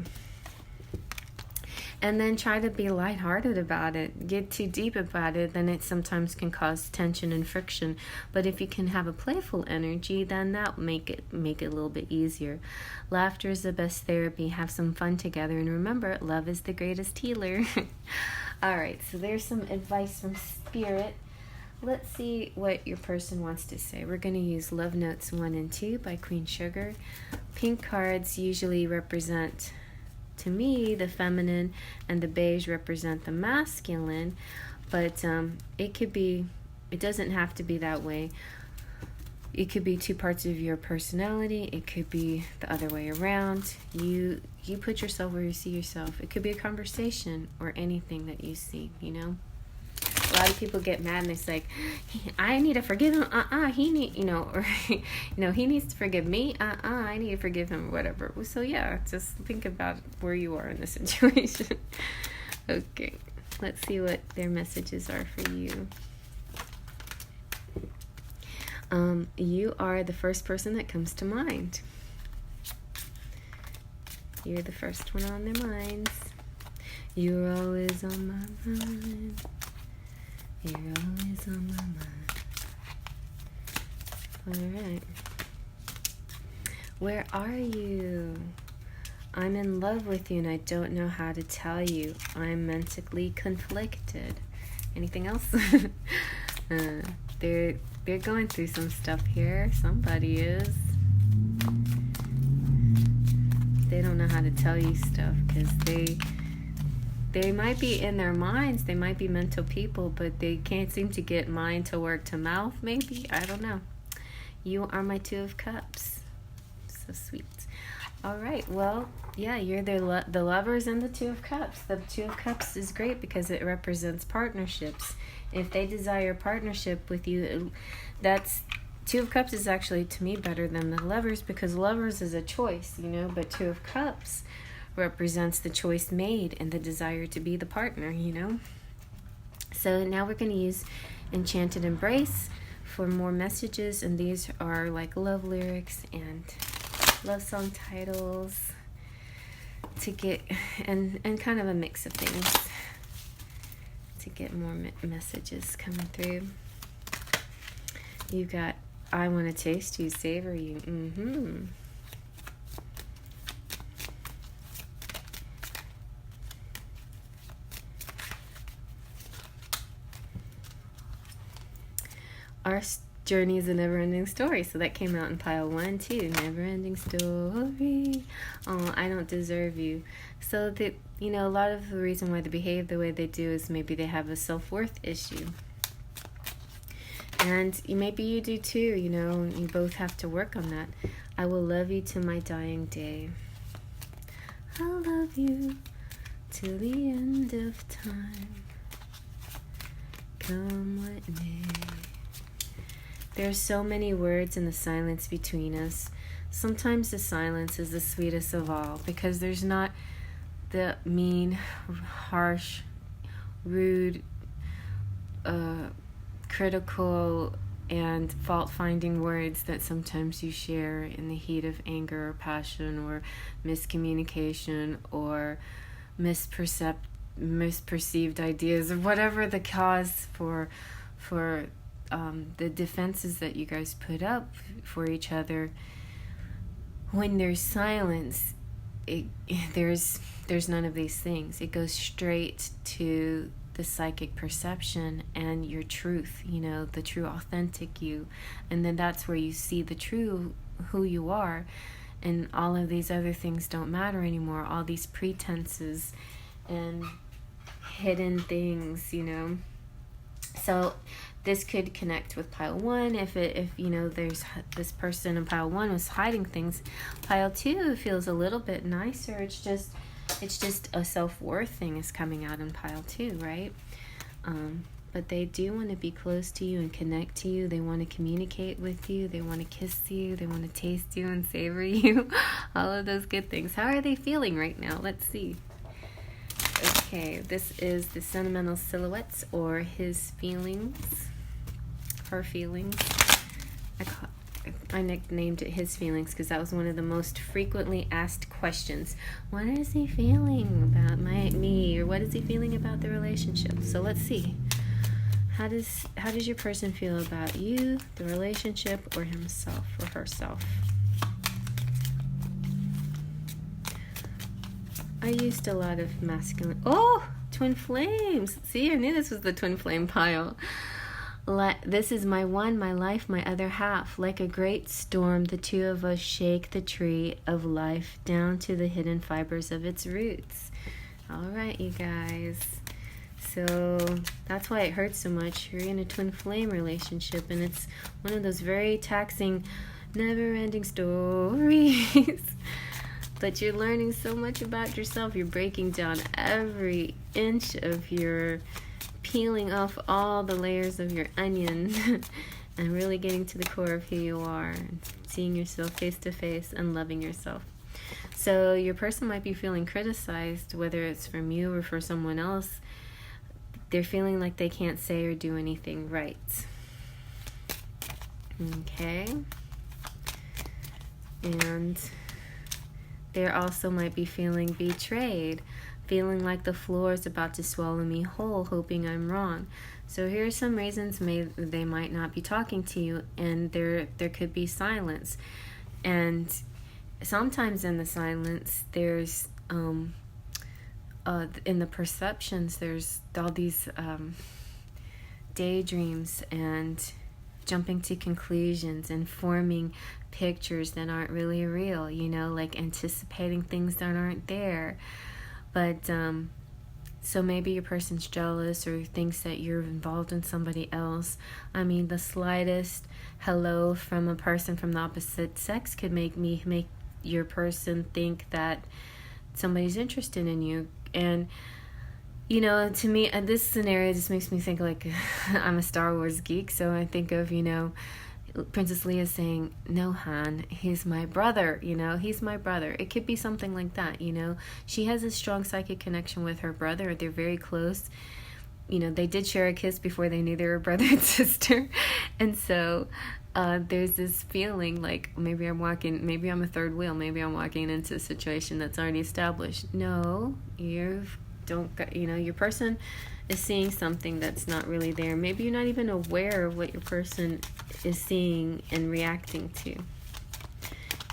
And then try to be lighthearted about it. Get too deep about it, then it sometimes can cause tension and friction. But if you can have a playful energy, then that will make it a little bit easier. Laughter is the best therapy. Have some fun together, and remember, love is the greatest healer. All right, so there's some advice from Spirit. Let's see what your person wants to say. We're going to use Love Notes 1 and 2 by Queen Sugar. Pink cards usually represent, to me, the feminine, and the beige represent the masculine, but it doesn't have to be that way. It could be two parts of your personality. It could be the other way around. You put yourself where you see yourself. It could be a conversation or anything that you see, A lot of people get mad and it's like, I need to forgive him. He need, or, he needs to forgive me. I need to forgive him, or whatever. So yeah, just think about where you are in the situation. Okay, let's see what their messages are for you. You are the first person that comes to mind. You're the first one on their minds. You're always on my mind. You're always on my mind. Alright. Where are you? I'm in love with you and I don't know how to tell you. I'm mentally conflicted. Anything else? They're going through some stuff here. Somebody is. They don't know how to tell you stuff because they might be in their minds, they might be mental people, but they can't seem to get mind to work to mouth, maybe. I don't know. You are my Two of Cups. So sweet. All right, well, yeah, you're the lovers and the Two of Cups. The Two of Cups is great because it represents partnerships. If they desire partnership with you, that's Two of Cups is actually, to me, better than the Lovers, because Lovers is a choice, but Two of Cups represents the choice made and the desire to be the partner, So now we're going to use Enchanted Embrace for more messages, and these are like love lyrics and love song titles to get, and kind of a mix of things to get more messages coming through. You got I Want to Taste You, Savor You. Our journey is a never-ending story. So that came out in pile 1, too. Never-ending story. Oh, I don't deserve you. So that, a lot of the reason why they behave the way they do is maybe they have a self-worth issue. And maybe you do too, you both have to work on that. I will love you to my dying day. I'll love you till the end of time, come what may. There's so many words in the silence between us. Sometimes the silence is the sweetest of all, because there's not the mean, harsh, rude, critical, and fault-finding words that sometimes you share in the heat of anger or passion or miscommunication or misperceived ideas, or whatever the cause for the defenses that you guys put up for each other. When there's silence, there's none of these things. It goes straight to the psychic perception and your truth, the true authentic you. And then that's where you see the true who you are, and all of these other things don't matter anymore. All these pretenses and hidden things, So this could connect with pile 1 if there's this person in pile 1 was hiding things. Pile 2 feels a little bit nicer. It's just a self-worth thing is coming out in pile 2, right? But they do want to be close to you and connect to you. They want to communicate with you. They want to kiss you. They want to taste you and savor you. All of those good things. How are they feeling right now? Let's see. Okay, this is the Sentimental Silhouettes, or his feelings, her feelings. I nicknamed it his feelings because that was one of the most frequently asked questions. What is he feeling about me, or what is he feeling about the relationship? So let's see. How does your person feel about you, the relationship, or himself or herself? I used a lot of masculine. Oh, twin flames. See, I knew this was the twin flame pile. This is my one, my life, my other half. Like a great storm, the two of us shake the tree of life down to the hidden fibers of its roots. All right, you guys. So that's why it hurts so much. You're in a twin flame relationship, and it's one of those very taxing, never-ending stories. But you're learning so much about yourself. You're breaking down every inch of your, peeling off all the layers of your onion and really getting to the core of who you are, and seeing yourself face to face and loving yourself. So your person might be feeling criticized, whether it's from you or for someone else. They're feeling like they can't say or do anything right. Okay. And they also might be feeling betrayed, feeling like the floor is about to swallow me whole, hoping I'm wrong. So here are some reasons they might not be talking to you, and there could be silence. And sometimes in the silence, there's in the perceptions, there's all these daydreams and jumping to conclusions and forming pictures that aren't really real, like anticipating things that aren't there. But so maybe your person's jealous or thinks that you're involved in somebody else. I mean, the slightest hello from a person from the opposite sex could make your person think that somebody's interested in you. And to me, this scenario just makes me think like I'm a Star Wars geek, so I think of Princess Leia saying, "No, Han, he's my brother, he's my brother." It could be something like that, She has a strong psychic connection with her brother. They're very close. They did share a kiss before they knew they were brother and sister. And so there's this feeling like maybe I'm a third wheel. Maybe I'm walking into a situation that's already established. No, your person is seeing something that's not really there. Maybe you're not even aware of what your person is seeing and reacting to.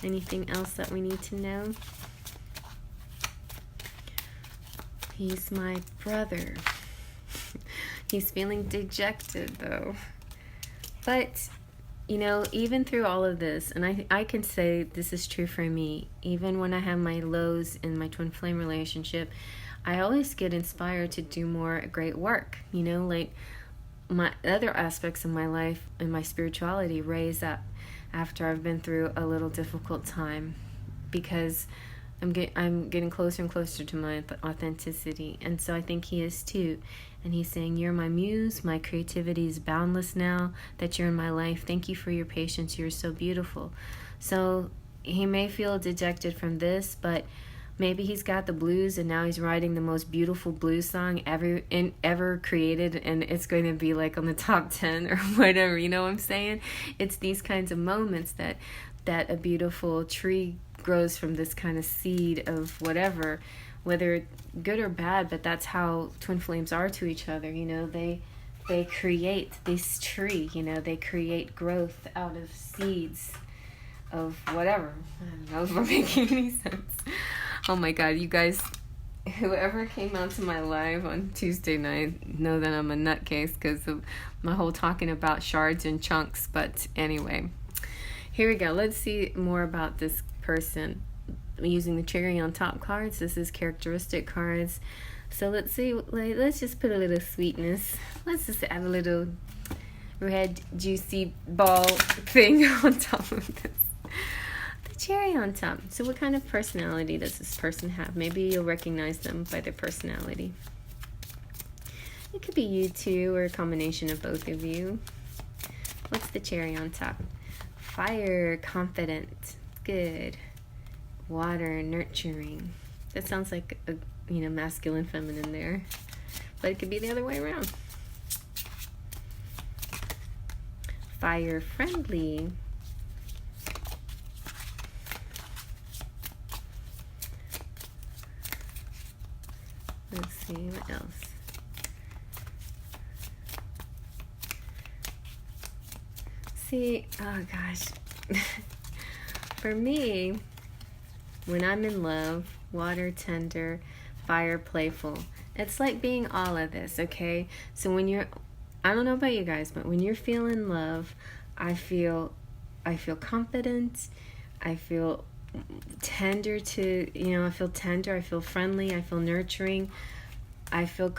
Anything else that we need to know? He's my brother. He's feeling dejected, though. But, even through all of this, and I can say this is true for me, even when I have my lows in my twin flame relationship, I always get inspired to do more great work, like my other aspects of my life and my spirituality raise up after I've been through a little difficult time, because I'm getting closer and closer to my authenticity. And so I think he is too. And he's saying, you're my muse. My creativity is boundless now that you're in my life. Thank you for your patience. You're so beautiful. So he may feel dejected from this, but maybe he's got the blues and now he's writing the most beautiful blues song ever created, and it's going to be like on the top 10 or whatever. You know what I'm saying? It's these kinds of moments that a beautiful tree grows from this kind of seed of whatever, whether good or bad, but that's how twin flames are to each other. You know, they create this tree, you know, they create growth out of seeds of whatever. I don't know if we're making any sense. Oh my God, you guys, whoever came out to my live on Tuesday night know that I'm a nutcase because of my whole talking about shards and chunks. But anyway, here we go. Let's see more about this person using the cherry on top cards. This is characteristic cards. So let's see, let's just put a little sweetness. Let's just add a little red juicy ball thing on top of this. Cherry on top. So what kind of personality does this person have? Maybe you'll recognize them by their personality. It could be you two or a combination of both of you. What's the cherry on top? Fire, confident, good. Water, nurturing. That sounds like a masculine, feminine there. But it could be the other way around. Fire, friendly. Let's see, what else? See, oh gosh. For me, when I'm in love, water, tender, fire, playful. It's like being all of this, okay? So when you're, I don't know about you guys, but when you're feeling love, I feel confident, I feel tender I feel tender, I feel friendly, I feel nurturing, I feel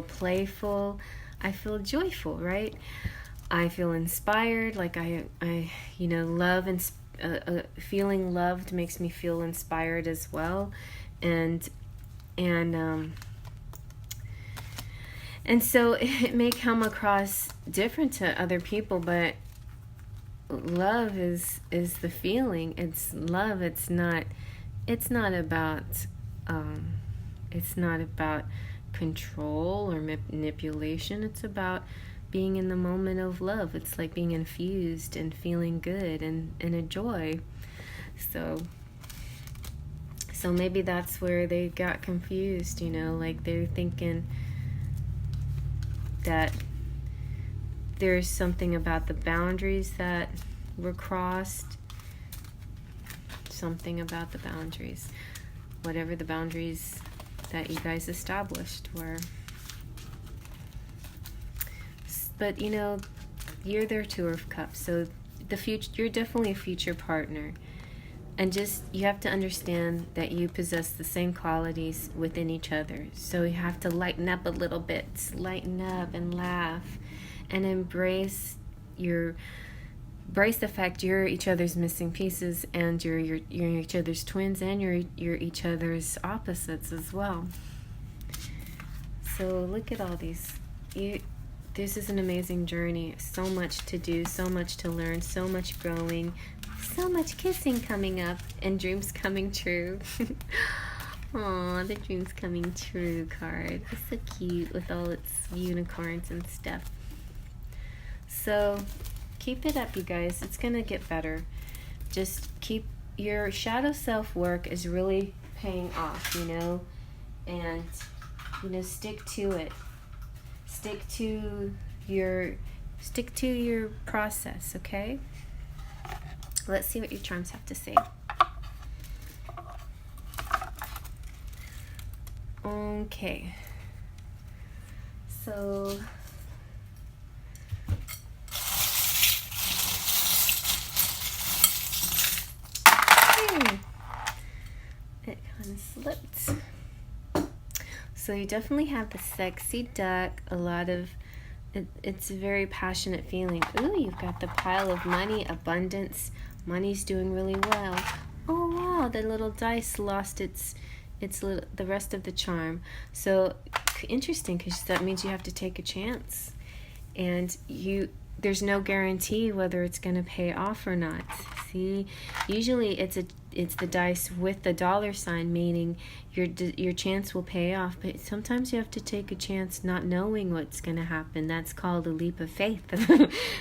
playful, I feel joyful, right? I feel inspired, like I love and feeling loved makes me feel inspired as well, and so it may come across different to other people, but love is the feeling. It's love. It's not about control or manipulation. It's about being in the moment of love. It's like being infused and feeling good and a joy. So maybe that's where they got confused, like they're thinking that there's something about the boundaries that were crossed. Something about the boundaries. Whatever the boundaries that you guys established were. But, you're their Two of Cups. So you're definitely a future partner. And you have to understand that you possess the same qualities within each other. So you have to lighten up a little bit. Lighten up and laugh. And embrace the fact you're each other's missing pieces, and you're each other's twins, and you're each other's opposites as well. So look at all these. This is an amazing journey. So much to do, so much to learn, so much growing, so much kissing coming up, and dreams coming true. Aw, the dreams coming true card. It's so cute with all its unicorns and stuff. So keep it up, you guys. It's going to get better. Just keep your shadow self work is really paying off, and, stick to it. Stick to your process, okay? Let's see what your charms have to say. Okay. So it kind of slipped. So you definitely have the sexy duck, a lot of, it's a very passionate feeling. Ooh, you've got the pile of money, abundance, money's doing really well. Oh wow, the little dice lost the rest of the charm. So interesting, because that means you have to take a chance, and there's no guarantee whether it's going to pay off or not. See, usually it's the dice with the dollar sign, meaning your chance will pay off, but sometimes you have to take a chance not knowing what's going to happen. That's called a leap of faith.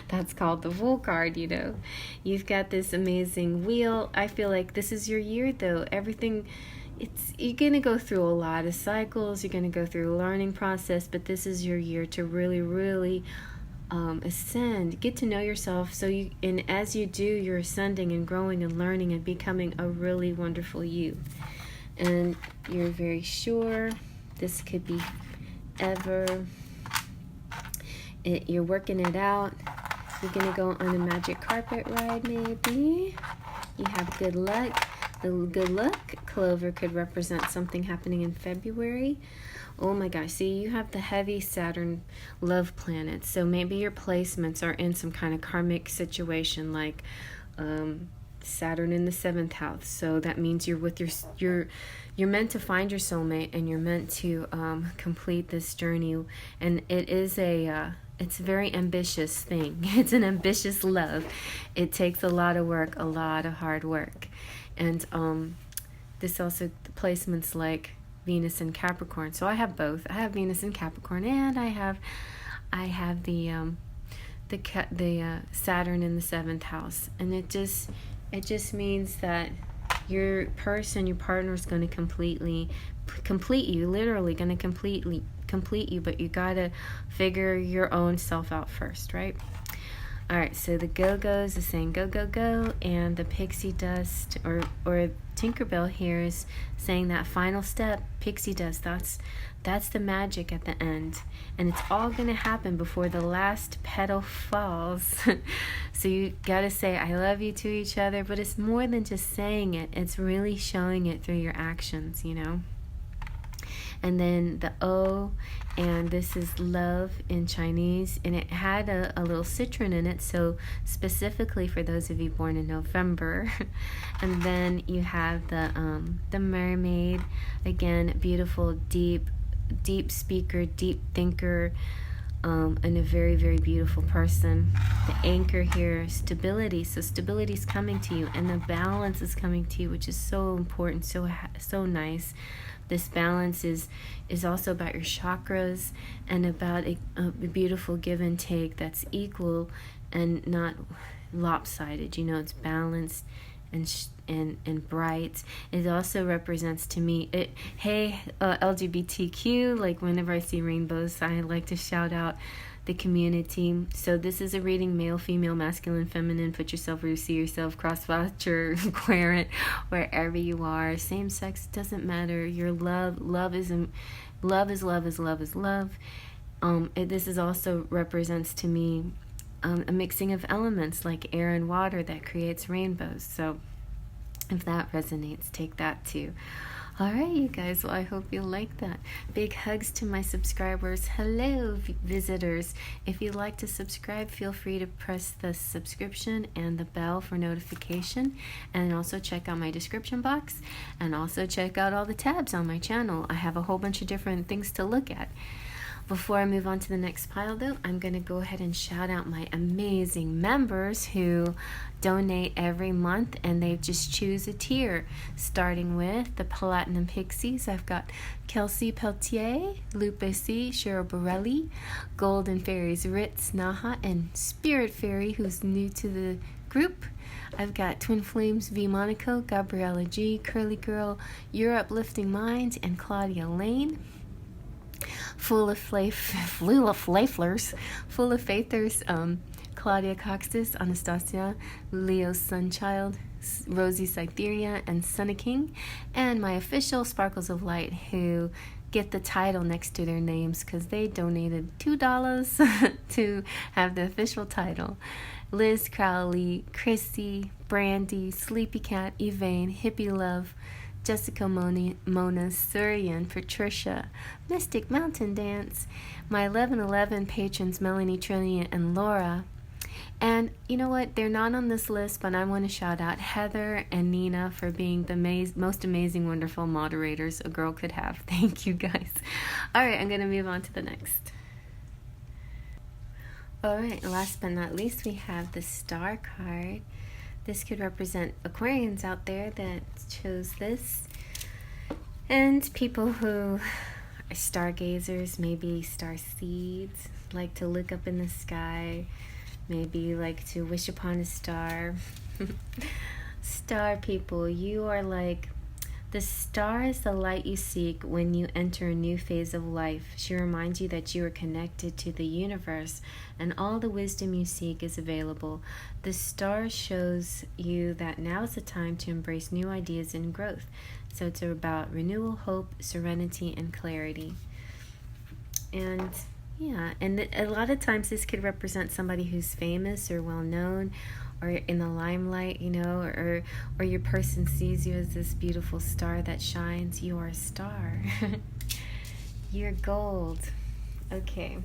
That's called the Fool card, you know. You've got this amazing wheel. I feel like this is your year, though. Everything, you're going to go through a lot of cycles. You're going to go through a learning process, but this is your year to really, really ascend, get to know yourself. And as you do, you're ascending and growing and learning and becoming a really wonderful you. And you're very sure this could be ever. You're working it out. You're gonna go on a magic carpet ride, maybe. You have good luck. The good luck clover could represent something happening in February. Oh my gosh, see, you have the heavy Saturn love planets. So maybe your placements are in some kind of karmic situation, like Saturn in the 7th house. So that means you're with you're meant to find your soulmate, and you're meant to complete this journey. And it's a very ambitious thing. It's an ambitious love. It takes a lot of work, a lot of hard work. And this also, the placements like Venus and Capricorn. So I have both. I have Venus and Capricorn, and I have the Saturn in the 7th house. And it just means that your partner is going to complete you, literally going to complete you, but you got to figure your own self out first, right? All right, so the Go-Go's is saying go, go, go, and the pixie dust or Tinkerbell here is saying that final step, pixie dust, that's the magic at the end. And it's all going to happen before the last petal falls. So you got to say, I love you to each other, but it's more than just saying it. It's really showing it through your actions, you know. And then the O, and this is love in Chinese, and it had a little citron in it, so specifically for those of you born in November. And then you have the mermaid, again, beautiful, deep speaker, deep thinker, and a very, very beautiful person. The anchor here, stability. So stability is coming to you, and the balance is coming to you, which is so important, so nice. This balance is also about your chakras and about a beautiful give and take that's equal and not lopsided. You know, it's balanced and bright. It also represents to me, LGBTQ, like whenever I see rainbows, I like to shout out the community. So this is a reading, male, female, masculine, feminine. Put yourself where you see yourself, crosswatch or querent, wherever you are. Same sex, doesn't matter. Your love is love. This is also represents to me a mixing of elements like air and water that creates rainbows. So if that resonates, take that too. All right, you guys, well, I hope you like that. Big hugs to my subscribers. Hello, visitors. If you'd like to subscribe, feel free to press the subscription and the bell for notification. And also check out my description box. And also check out all the tabs on my channel. I have a whole bunch of different things to look at. Before I move on to the next pile, though, I'm going to go ahead and shout out my amazing members who donate every month, and they just choose a tier, starting with the Platinum Pixies. I've got Kelsey Peltier, Lupe C, Cheryl Borelli, Golden Fairies Ritz Naha, and Spirit Fairy, who's new to the group. I've got Twin Flames V Monaco, Gabriella G, Curly Girl, Your Uplifting Mind, and Claudia Lane. Full of faithers, Claudia Coxtis, Anastasia, Leo Sunchild, Rosie Cytheria, and Sunny King, and my official Sparkles of Light, who get the title next to their names because they donated $2 to have the official title. Liz Crowley, Chrissy, Brandy, Sleepy Cat, Evane, Hippie Love, Jessica Mona, Surian, Patricia, Mystic Mountain Dance, my 1111 patrons Melanie, Trillian, and Laura, And you know what? They're not on this list, but I want to shout out Heather and Nina for being the most amazing, wonderful moderators a girl could have. Thank you, guys. All right, I'm going to move on to the next. All right, last but not least, we have the Star card. This could represent Aquarians out there that chose this. And people who are stargazers, maybe star seeds, like to look up in the sky, maybe like to wish upon a star. Star people, you are like, the star is the light you seek when you enter a new phase of life. She reminds you that you are connected to the universe and all the wisdom you seek is available. The star shows you that now is the time to embrace new ideas and growth. So it's about renewal, hope, serenity, and clarity. And yeah, and a lot of times this could represent somebody who's famous or well-known or in the limelight, you know, or your person sees you as this beautiful star that shines. You are a star. You're gold. Okay.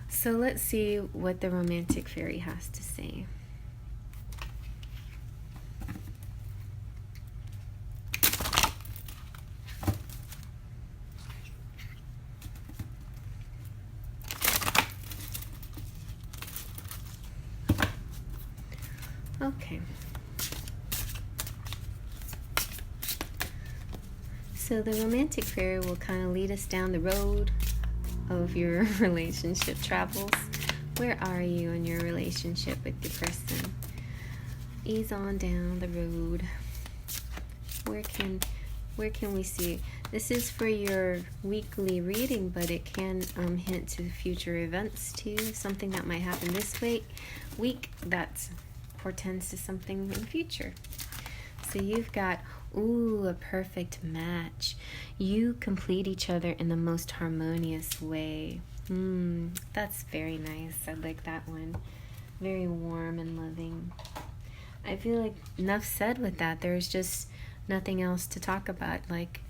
So let's see what the romantic fairy has to say. Okay. So the romantic fairy will kind of lead us down the road of your relationship travels. Where are you in your relationship with your person? Ease on down the road. Where can we see? This is for your weekly reading, but it can hint to future events too. Something that might happen this week that portends to something in the future. So you've got, ooh, a perfect match. You complete each other in the most harmonious way. That's very nice. I like that one. Very warm and loving. I feel like enough said with that. There's just nothing else to talk about. Like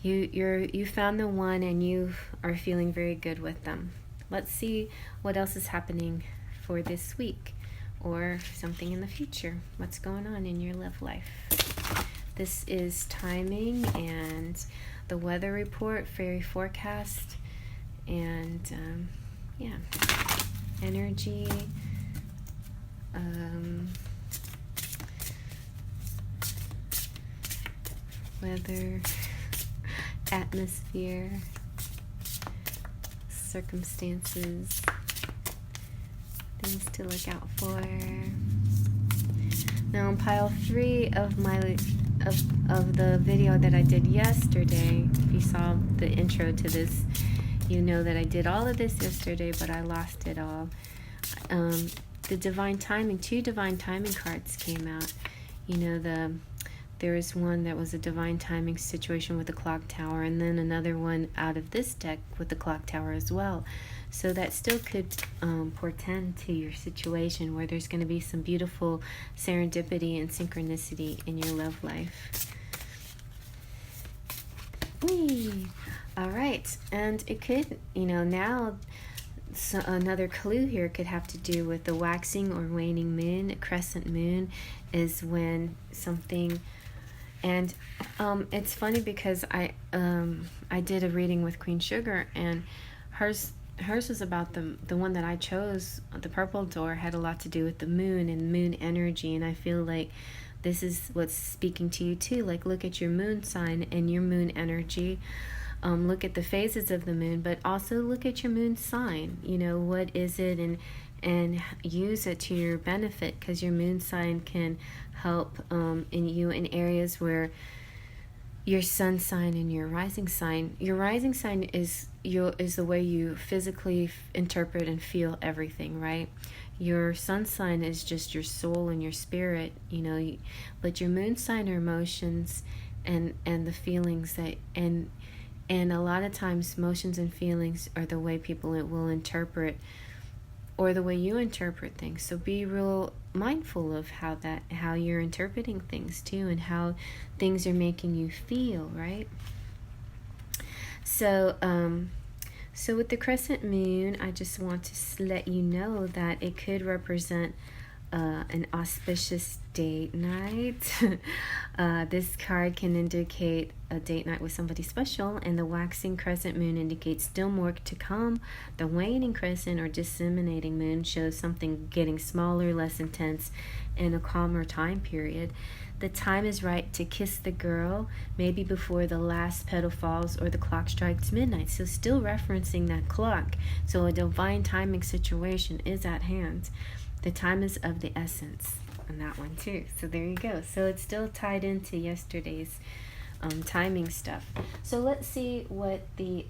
you found the one and you are feeling very good with them. Let's see what else is happening for this week or something in the future. What's going on in your love life? This is timing and the weather report, Faery Forecast, and yeah, energy, weather, atmosphere, circumstances, things to look out for. Now on pile 3 of my of the video that I did yesterday, if you saw the intro to this, you know that I did all of this yesterday, but I lost it all. The divine timing, 2 divine timing cards came out. You know, there was one that was a divine timing situation with the clock tower, and then another one out of this deck with the clock tower as well. So that still could portend to your situation where there's going to be some beautiful serendipity and synchronicity in your love life. Whee! All right, and it could, you know, now so another clue here could have to do with the waxing or waning moon. A crescent moon is when something, and it's funny because I did a reading with Queen Sugar, and hers was about the one that I chose. The purple door had a lot to do with the moon and moon energy, and I feel like this is what's speaking to you too. Like, look at your moon sign and your moon energy. Look at the phases of the moon, but also look at your moon sign. You know, what is it, and use it to your benefit, because your moon sign can help in you in areas where your sun sign and your rising sign. Your rising sign is the way you physically interpret and feel everything, right? Your sun sign is just your soul and your spirit, you know. But your moon sign are emotions and the feelings that and a lot of times emotions and feelings are the way people will interpret, or the way you interpret things. So be real mindful of how you're interpreting things too, and how things are making you feel, right? So So with the crescent moon, I just want to let you know that it could represent an auspicious date night. This card can indicate a date night with somebody special, and the waxing crescent moon indicates still more to come. The waning crescent or disseminating moon shows something getting smaller, less intense, in a calmer time period. The time is right to kiss the girl, maybe before the last petal falls or the clock strikes midnight. So still referencing that clock. So a divine timing situation is at hand. The time is of the essence on that one too. So there you go. So it's still tied into yesterday's timing stuff. So let's see what the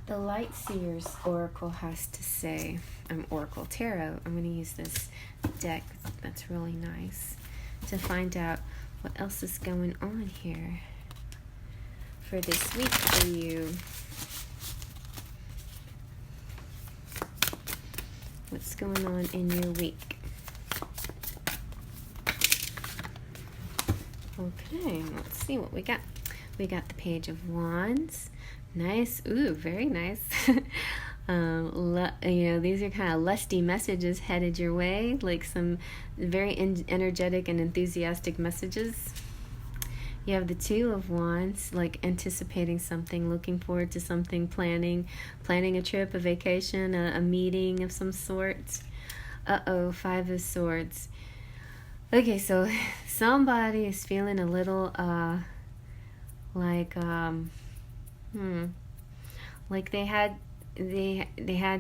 Light Seers Oracle has to say. Oracle Tarot. I'm going to use this deck that's really nice to find out what else is going on here for this week for you. What's going on in your week? Okay, let's see what we got. We got the Page of Wands. Nice. Ooh, very nice. These are kind of lusty messages headed your way, like some very energetic and enthusiastic messages. You have the Two of Wands, like anticipating something, looking forward to something, planning a trip, a vacation, a meeting of some sort. Five of Swords. Okay, so somebody is feeling a little like they had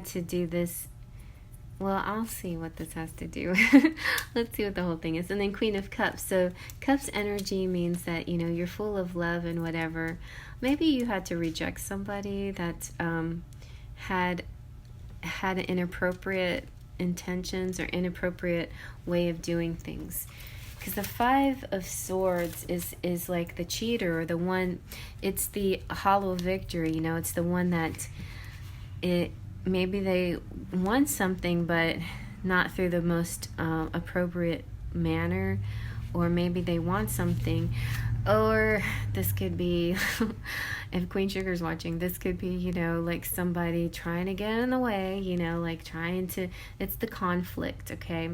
to do this. Well, I'll see what this has to do. Let's see what the whole thing is. And then Queen of Cups. So Cups energy means that, you're full of love and whatever. Maybe you had to reject somebody that had inappropriate intentions or inappropriate way of doing things. Because the Five of Swords is like the cheater, or the one, it's the hollow victory, it's the one that maybe they want something but not through the most appropriate manner, or maybe they want something, or this could be if Queen Sugar's watching, this could be like somebody trying to get in the way, like it's the conflict, okay,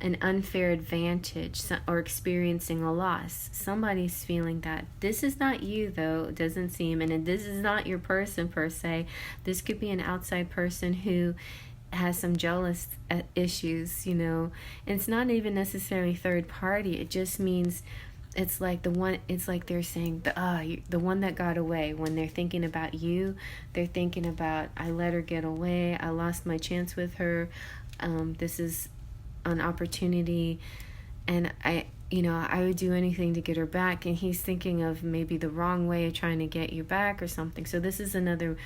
an unfair advantage, or experiencing a loss. Somebody's feeling that. This is not you, though, it doesn't seem, and this is not your person per se. This could be an outside person who has some jealous issues, and it's not even necessarily third party. It just means it's like they're saying the one that got away. When they're thinking about you, they're thinking about, I let her get away, I lost my chance with her, this is an opportunity, and I would do anything to get her back. And he's thinking of maybe the wrong way of trying to get you back or something. So this is another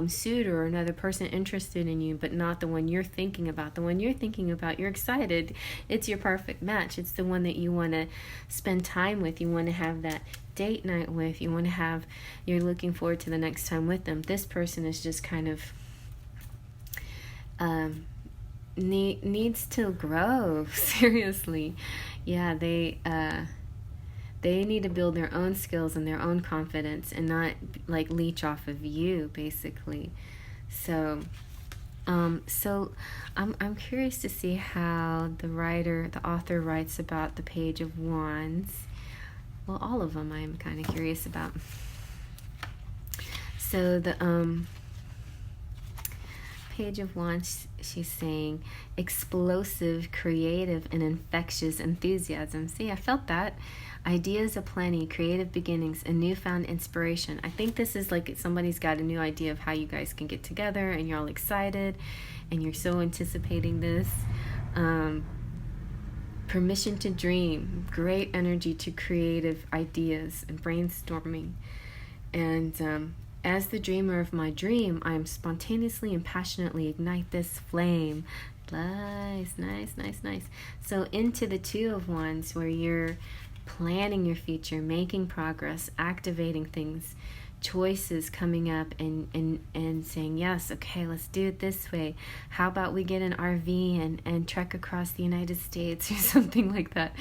suitor or another person interested in you, but not the one you're thinking about. The one you're thinking about, you're excited. It's your perfect match. It's the one that you want to spend time with. You want to have that date night with. You're looking forward to the next time with them. This person is just kind of needs to grow. Seriously. Yeah, they need to build their own skills and their own confidence, and not like leech off of you, basically. So I'm curious to see how the author writes about the Page of Wands. Well, all of them I'm kind of curious about. So the Page of Wands, she's saying explosive, creative, and infectious enthusiasm. See, I felt that. Ideas aplenty, creative beginnings, and newfound inspiration. I think this is like somebody's got a new idea of how you guys can get together, and you're all excited, and you're so anticipating this. Permission to dream, great energy to creative ideas and brainstorming. And as the dreamer of my dream, I am spontaneously and passionately ignite this flame. Nice. So into the Two of Wands, where you're planning your future, making progress, activating things, choices coming up and saying, yes, okay, let's do it this way. How about we get an RV and trek across the United States or something like that.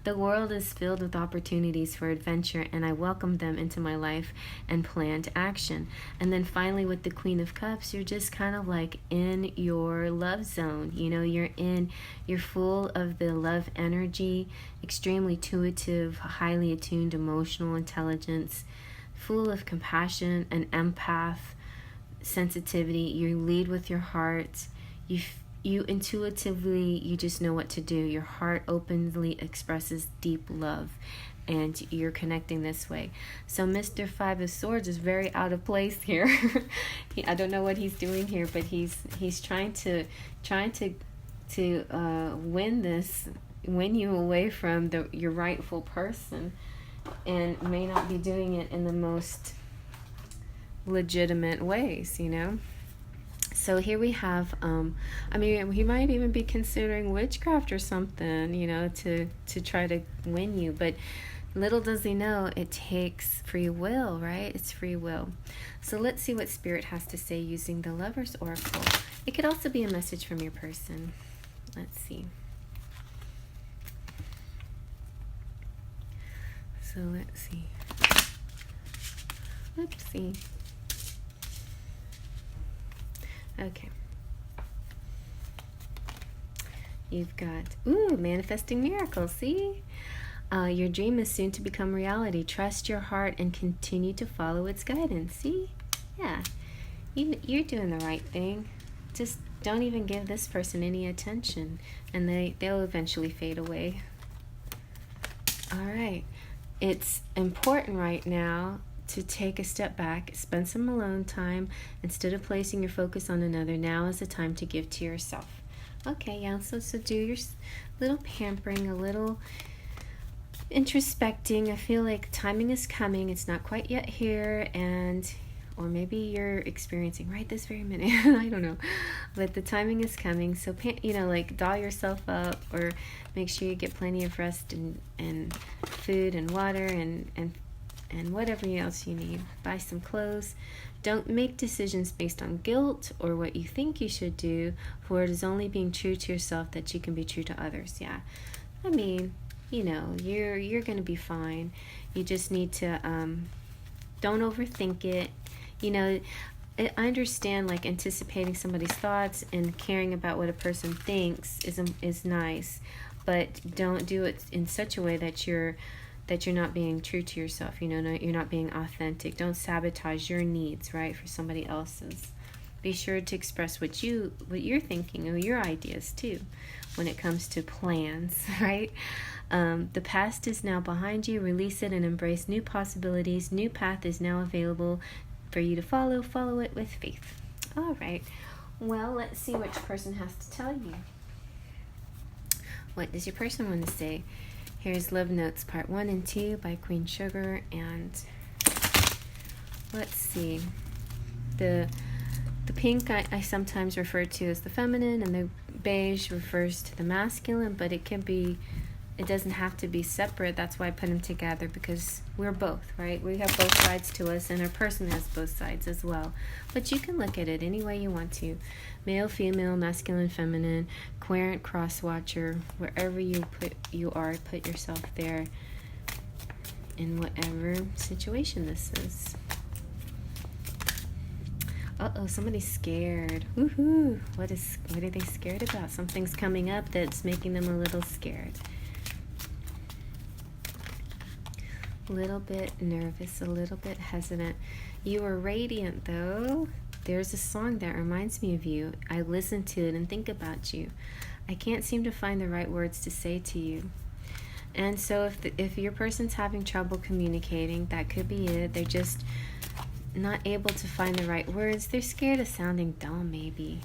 The world is filled with opportunities for adventure, and I welcome them into my life and plan to action. And then finally with the Queen of Cups, you're just kind of like in your love zone. You know, you're full of the love energy, extremely intuitive, highly attuned emotional intelligence, full of compassion and empath sensitivity. You lead with your heart. You intuitively, you just know what to do. Your heart openly expresses deep love, and you're connecting this way. So Mr. Five of Swords is very out of place here. I don't know what he's doing here, but he's trying to win you away from your rightful person, and may not be doing it in the most legitimate ways, you know. So here we have, I mean, he might even be considering witchcraft or something, you know, to try to win you. But little does he know, it takes free will, right? It's free will. So let's see what Spirit has to say using the Lover's Oracle. It could also be a message from your person. Let's see. So let's see. Oopsie. Okay. You've got, manifesting miracles, see? Your dream is soon to become reality. Trust your heart and continue to follow its guidance, see? Yeah, you're doing the right thing. Just don't even give this person any attention, and they'll eventually fade away. All right. It's important right now to take a step back, spend some alone time. Instead of placing your focus on another, now is the time to give to yourself. Okay, yeah, so do your little pampering, a little introspecting. I feel like timing is coming. It's not quite yet here, or maybe you're experiencing right this very minute. I don't know, but the timing is coming. So, you know, like doll yourself up, or make sure you get plenty of rest and food and water and whatever else you need. Buy some clothes. Don't make decisions based on guilt or what you think you should do, for it is only being true to yourself that you can be true to others. Yeah, I mean, you know, you're gonna be fine. You just need to don't overthink it. You know, I understand, like, anticipating somebody's thoughts and caring about what a person thinks is nice, but don't do it in such a way that you're not being true to yourself. You know, you're not being authentic. Don't sabotage your needs, right, for somebody else's. Be sure to express what you're thinking, or your ideas too, when it comes to plans, right? The past is now behind you. Release it and embrace new possibilities. New path is now available for you to follow. Follow it with faith. All right. Well, let's see which person has to tell you. What does your person want to say? Here's Love Notes Part 1 and 2 by Queen Sugar. And let's see. The pink I sometimes refer to as the feminine, and the beige refers to the masculine, but it doesn't have to be separate. That's why I put them together, because we're both, right? We have both sides to us, and our person has both sides as well. But you can look at it any way you want to. Male, female, masculine, feminine, querent, cross-watcher, wherever you are, put yourself there in whatever situation this is. Uh-oh, somebody's scared. Woohoo! What are they scared about? Something's coming up that's making them a little scared. A little bit nervous, a little bit hesitant. You are radiant, though. There's a song that reminds me of you. I listen to it and think about you. I can't seem to find the right words to say to you. And so if your person's having trouble communicating, that could be it. They're just not able to find the right words. They're scared of sounding dumb, maybe.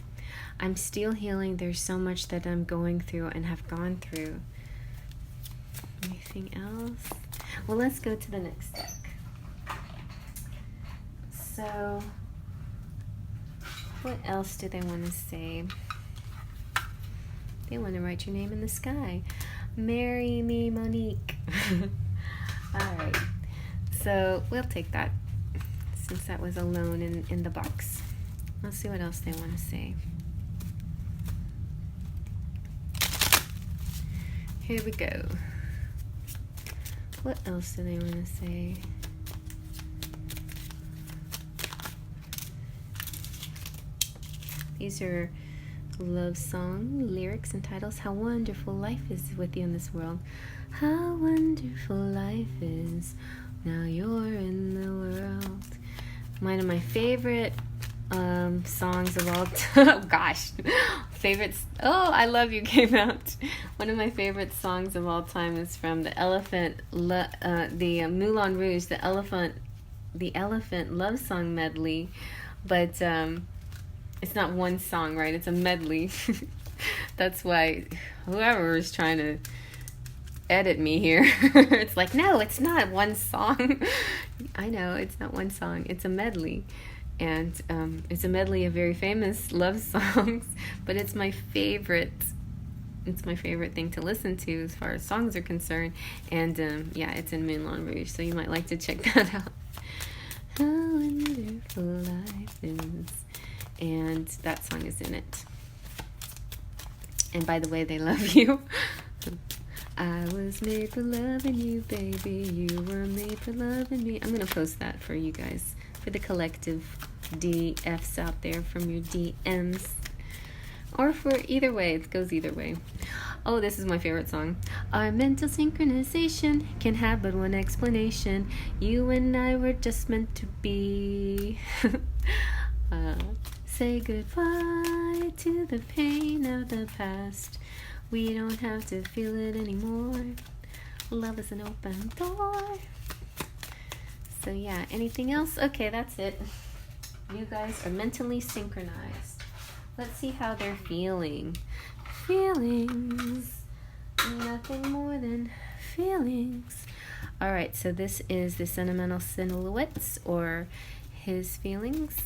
I'm still healing. There's so much that I'm going through and have gone through. Anything else? Well, let's go to the next deck. So, what else do they want to say? They want to write your name in the sky. Marry me, Monique. All right. So, we'll take that. since that was alone in the box. Let's see what else they want to say. Here we go. What else do they want to say? These are love song lyrics and titles. How wonderful life is with you in this world. How wonderful life is. Now you're in the world. One of my favorite songs of all time. Gosh, favorites. Oh, I Love You came out. One of my favorite songs of all time is from the Moulin Rouge, the elephant love song medley. But it's not one song, right? It's a medley. That's why whoever is trying to edit me here, it's like, no, it's not one song. I know, it's not one song. It's a medley. And it's a medley of very famous love songs, but it's my favorite. It's my favorite thing to listen to as far as songs are concerned. And yeah, it's in Moulin Rouge, so you might like to check that out. How wonderful life is. And that song is in it. And by the way, they love you. I was made for loving you, baby. You were made for loving me. I'm going to post that for you guys, for the collective DFs out there from your DMs. Or for either way. It goes either way. Oh, this is my favorite song. Our mental synchronization can have but one explanation. You and I were just meant to be. Say goodbye to the pain of the past. We don't have to feel it anymore. Love is an open door. So yeah, anything else? Okay, that's it. You guys are mentally synchronized. Let's see how they're feeling. Feelings. Nothing more than feelings. Alright, so this is the Sentimental Silhouettes, or his feelings.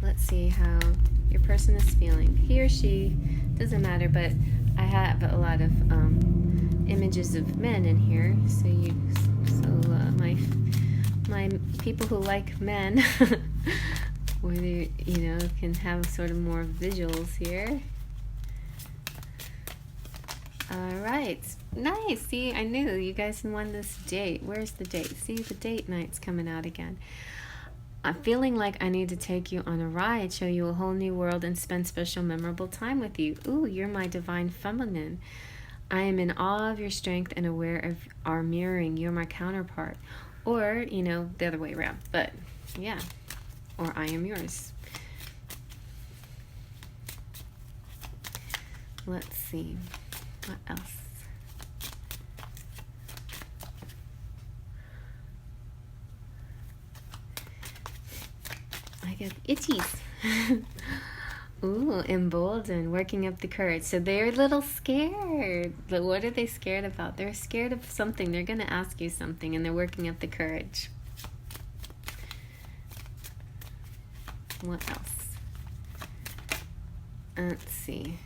Let's see how your person is feeling. He or she, doesn't matter, but I have a lot of images of men in here. So my people who like men, where they, can have sort of more visuals here. All right, nice. See, I knew you guys won this date. Where's the date? See, the date night's coming out again. I'm feeling like I need to take you on a ride, show you a whole new world, and spend special, memorable time with you. Ooh, you're my divine feminine. I am in awe of your strength and aware of our mirroring. You're my counterpart. Or, the other way around. But, yeah. Or I am yours. Let's see. What else? I get itchies. Ooh, emboldened, working up the courage. So they're a little scared. But what are they scared about? They're scared of something. They're going to ask you something, and they're working up the courage. What else? Let's see.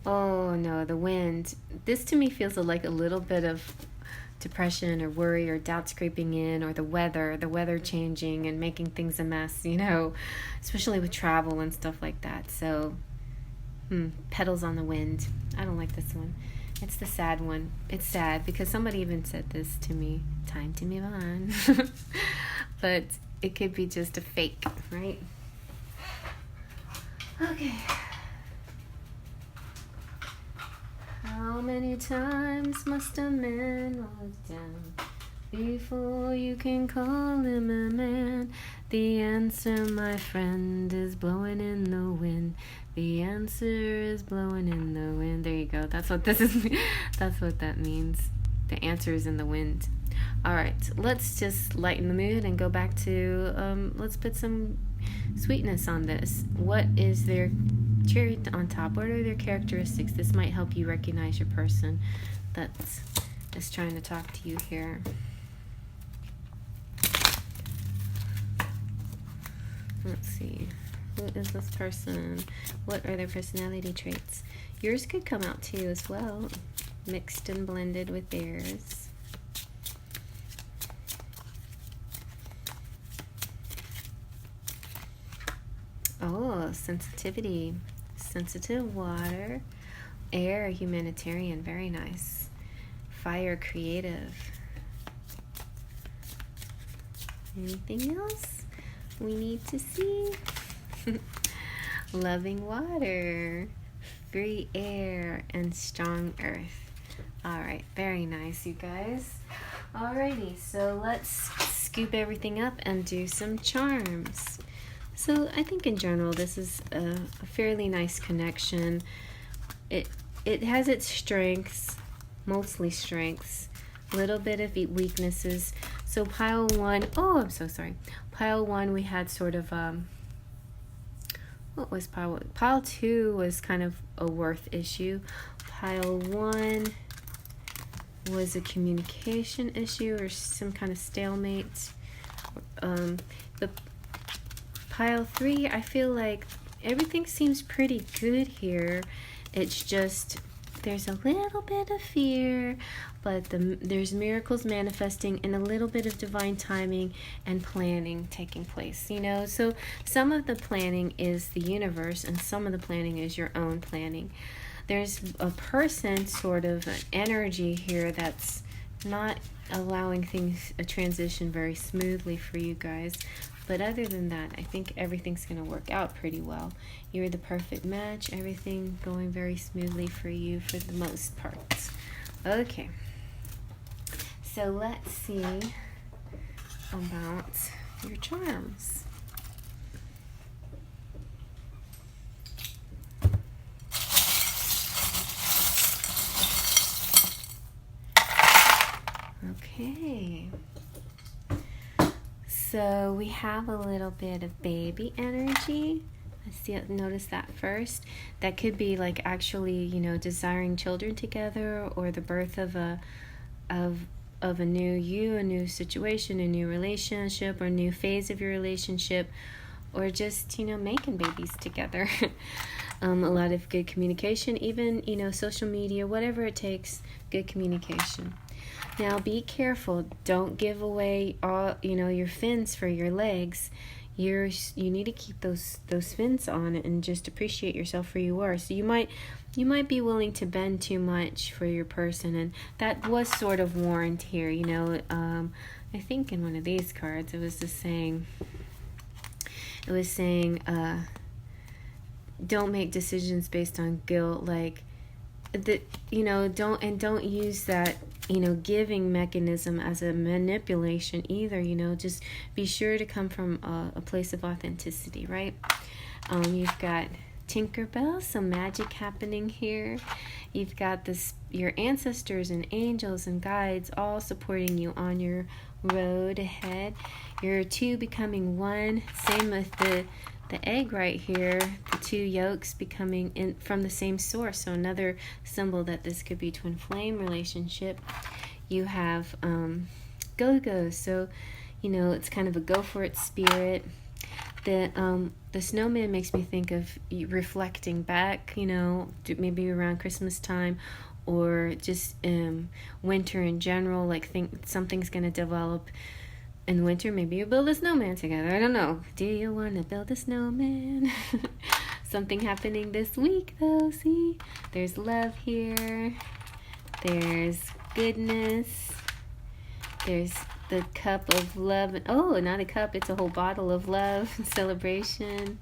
Oh, no, the wind. This to me feels like a little bit of depression or worry or doubts creeping in, or the weather changing and making things a mess, especially with travel and stuff like that. So, petals on the wind. I don't like this one. It's the sad one. It's sad because somebody even said this to me. Time to move on. But it could be just a fake, right? Okay. How many times must a man look down before you can call him a man? The answer, my friend, is blowing in the wind. The answer is blowing in the wind. There you go. That's what this is. That's what that means. The answer is in the wind. All right. Let's just lighten the mood and go back to, let's put some sweetness on this. What is their cherry on top? What are their characteristics? This might help you recognize your person that's just trying to talk to you here. Let's see. Who is this person? What are their personality traits? Yours could come out too as well, mixed and blended with theirs. Oh, sensitivity. Sensitive, water. Air, humanitarian. Very nice. Fire, creative. Anything else we need to see? Loving water. Free air and strong earth. Alright, very nice, you guys. Alrighty, so let's scoop everything up and do some charms. So I think in general this is a fairly nice connection. It has its strengths, mostly strengths, a little bit of weaknesses. So pile one, oh, I'm so sorry. Pile one, we had sort of, what was pile one? Pile two was kind of a worth issue. Pile one was a communication issue or some kind of stalemate. The pile three, I feel like everything seems pretty good here. It's just there's a little bit of fear, but there's miracles manifesting and a little bit of divine timing and planning taking place, you know. So some of the planning is the universe and some of the planning is your own planning. There's a person, sort of an energy here that's not allowing things a transition very smoothly for you guys. But other than that, I think everything's going to work out pretty well. You're the perfect match. Everything going very smoothly for you for the most part. Okay. So let's see about your charms. Okay. So we have a little bit of baby energy. Let's see, notice that first. That could be like actually, you know, desiring children together, or the birth of a new you, a new situation, a new relationship, or a new phase of your relationship, or just, you know, making babies together. A lot of good communication, even, you know, social media, whatever it takes, good communication. Now be careful. Don't give away all, you know, your fins for your legs. You need to keep those fins on and just appreciate yourself for you are. So you might be willing to bend too much for your person, and that was sort of warned here. You know, I think in one of these cards it was just saying. It was saying, don't make decisions based on guilt, like you know, don't use that, you know, giving mechanism as a manipulation either. You know, just be sure to come from a place of authenticity, right? You've got Tinkerbell, some magic happening here. You've got your ancestors and angels and guides all supporting you on your road ahead. You're two becoming one. Same with the egg right here, the two yolks becoming in from the same source. So another symbol that this could be twin flame relationship. You have go-go, so you know it's kind of a go for it spirit. The snowman makes me think of reflecting back, you know, maybe around Christmas time, or just winter in general. Like think something's gonna develop in winter. Maybe you build a snowman together. I don't know. Do you want to build a snowman? Something happening this week though. See, there's love here. There's goodness. There's the cup of love. Oh, not a cup. It's a whole bottle of love. Celebration.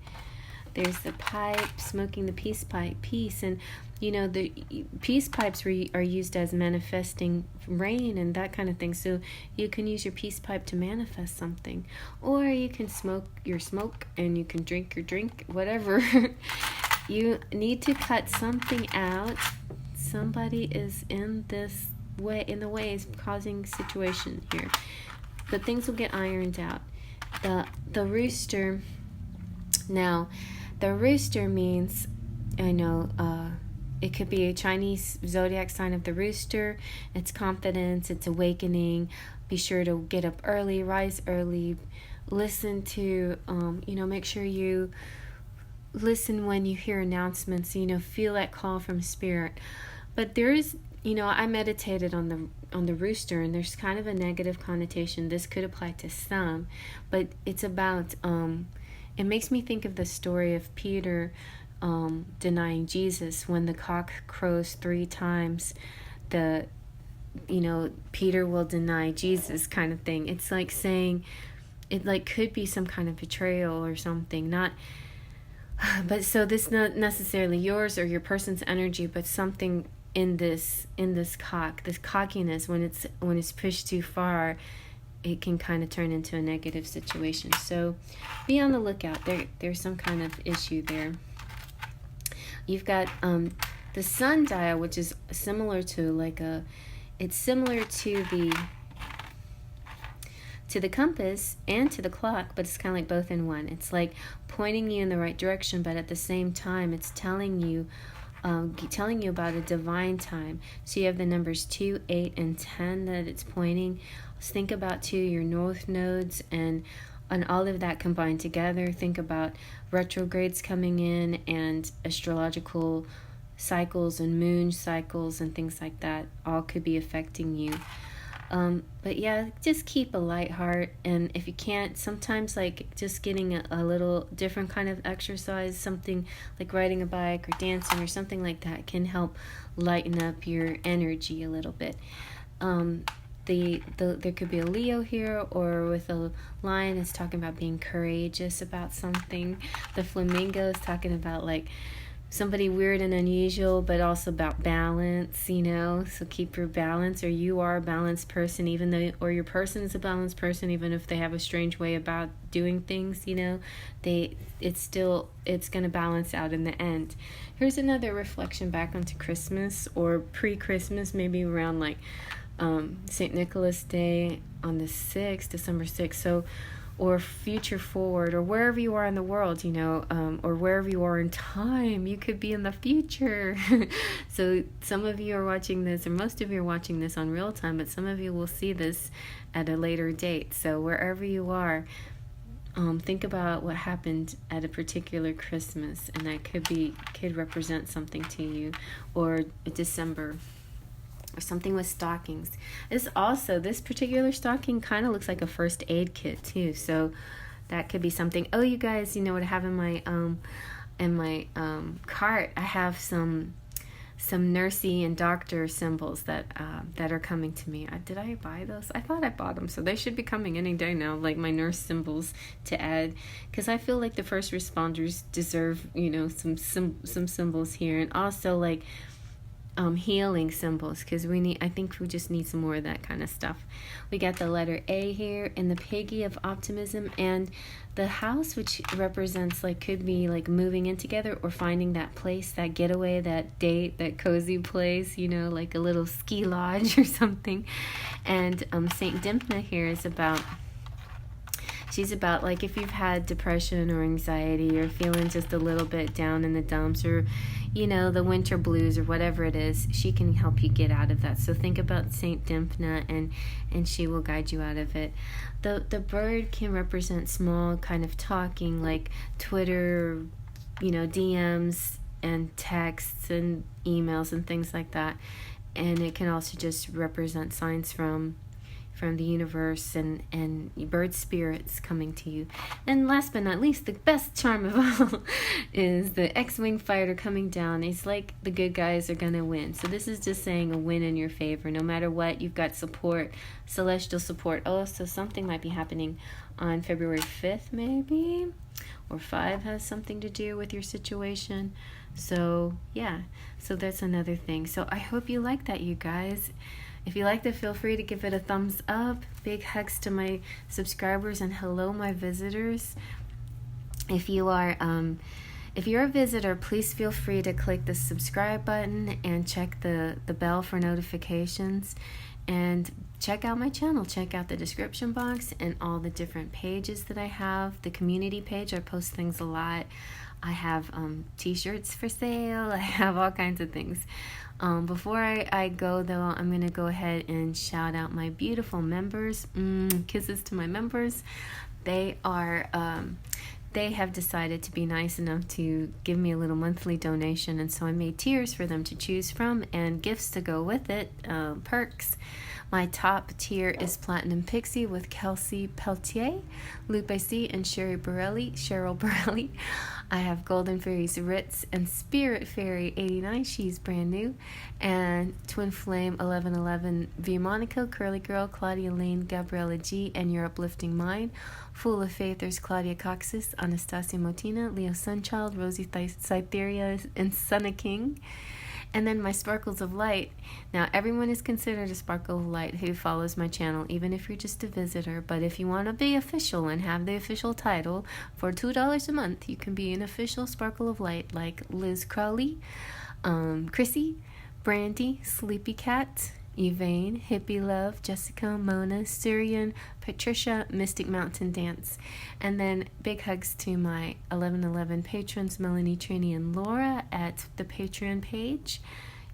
There's the pipe, smoking the peace pipe, peace. And you know, the peace pipes are used as manifesting rain and that kind of thing. So you can use your peace pipe to manifest something. Or you can smoke your smoke and you can drink your drink, whatever. You need to cut something out. Somebody is in the way is causing situation here. But things will get ironed out. The rooster. Now, the rooster means, I know, it could be a Chinese zodiac sign of the rooster. It's confidence, it's awakening. Be sure to get up early, rise early, listen to, you know, make sure you listen when you hear announcements, you know, feel that call from spirit. But there is, you know, I meditated on the rooster, and there's kind of a negative connotation. This could apply to some, but it's about it makes me think of the story of Peter denying Jesus. When the cock crows 3 times, Peter will deny Jesus, kind of thing. It's like saying, it like could be some kind of betrayal or something. But so this not necessarily yours or your person's energy, but something in this cockiness, when it's pushed too far, it can kind of turn into a negative situation. So be on the lookout. There's some kind of issue there. You've got the sundial, which is similar to it's similar to the compass and to the clock, but it's kind of like both in one. It's like pointing you in the right direction, but at the same time, it's telling you about a divine time. So you have the numbers 2, 8, and 10 that it's pointing. Let's think about 2, your north nodes, and all of that combined together. Think about retrogrades coming in and astrological cycles and moon cycles and things like that all could be affecting you. But yeah, just keep a light heart, and if you can't, sometimes like just getting a little different kind of exercise, something like riding a bike or dancing or something like that, can help lighten up your energy a little bit. There could be a Leo here, or with a lion, it's talking about being courageous about something. The flamingo is talking about like somebody weird and unusual, but also about balance, so keep your balance, or you are a balanced person, or your person is a balanced person, even if they have a strange way about doing things, it's going to balance out in the end. Here's another reflection back onto Christmas, or pre-Christmas, maybe around like St. Nicholas Day on the 6th, December 6th. So, or future forward, or wherever you are in the world, or wherever you are in time. You could be in the future. So some of you are watching this, or most of you are watching this on real time, but some of you will see this at a later date. So wherever you are, think about what happened at a particular Christmas, and that could represent something to you, or December. Or something with stockings. This particular stocking kind of looks like a first aid kit too, so that could be something. Oh, you guys, what I have in my cart? I have some nursey and doctor symbols that are coming to me. Did I buy those? I thought I bought them, so they should be coming any day now, like my nurse symbols to add, because I feel like the first responders deserve some symbols here, and also like healing symbols, because I think we just need some more of that kind of stuff. We got the letter A here, and the piggy of optimism, and the house, which represents could be moving in together, or finding that place, that getaway, that date, that cozy place, like a little ski lodge or something. And Saint Dimphna here is about, she's about if you've had depression or anxiety, or feeling just a little bit down in the dumps, or the winter blues, or whatever it is, she can help you get out of that. So think about Saint Dimphna, and she will guide you out of it. The bird can represent small kind of talking, like Twitter, DMs and texts and emails and things like that. And it can also just represent signs from the universe and bird spirits coming to you. And last but not least, the best charm of all is the X-Wing fighter coming down. It's like the good guys are going to win. So this is just saying a win in your favor. No matter what, you've got support, celestial support. Oh, so something might be happening on February 5th maybe, or 5 has something to do with your situation. So yeah, so that's another thing. So I hope you like that, you guys. If you liked it, feel free to give it a thumbs up. Big hugs to my subscribers, and hello, my visitors. If you're a visitor, please feel free to click the subscribe button and check the bell for notifications. And check out my channel. Check out the description box and all the different pages that I have. The community page, I post things a lot. I have t-shirts for sale. I have all kinds of things. Before I go, though, I'm going to go ahead and shout out my beautiful members. Kisses to my members. They have decided to be nice enough to give me a little monthly donation, and so I made tiers for them to choose from, and gifts to go with it, perks. My top tier is Platinum Pixie with Kelsey Peltier, Lupe C, and Cheryl Borelli. I have Golden Fairies Ritz and Spirit Fairy 89, she's brand new, and Twin Flame 1111 V Monaco, Curly Girl, Claudia Lane, Gabriella G, and Your Uplifting Mind. Full of Faith, there's Claudia Coxis, Anastasia Motina, Leo Sunchild, Rosie Cytheria, and Sunna King. And then my Sparkles of Light. Now, everyone is considered a Sparkle of Light who follows my channel, even if you're just a visitor. But if you want to be official and have the official title, for $2 a month, you can be an official Sparkle of Light, like Liz Crowley, Chrissy, Brandy, Sleepy Cat, Evane, Hippie Love, Jessica, Mona, Syrian, Patricia, Mystic Mountain Dance. And then big hugs to my 1111 patrons, Melanie, Trini, and Laura at the Patreon page.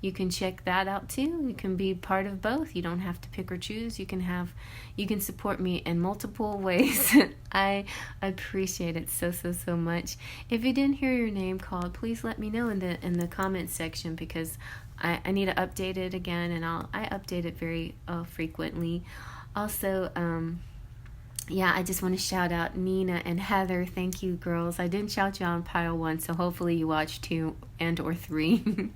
You can check that out too. You can be part of both. You don't have to pick or choose. You can support me in multiple ways. I appreciate it so much. If you didn't hear your name called, please let me know in the comments section, because I need to update it again, and I update it very frequently. Also, I just want to shout out Nina and Heather. Thank you, girls. I didn't shout you out on pile 1, so hopefully you watched 2 and or 3.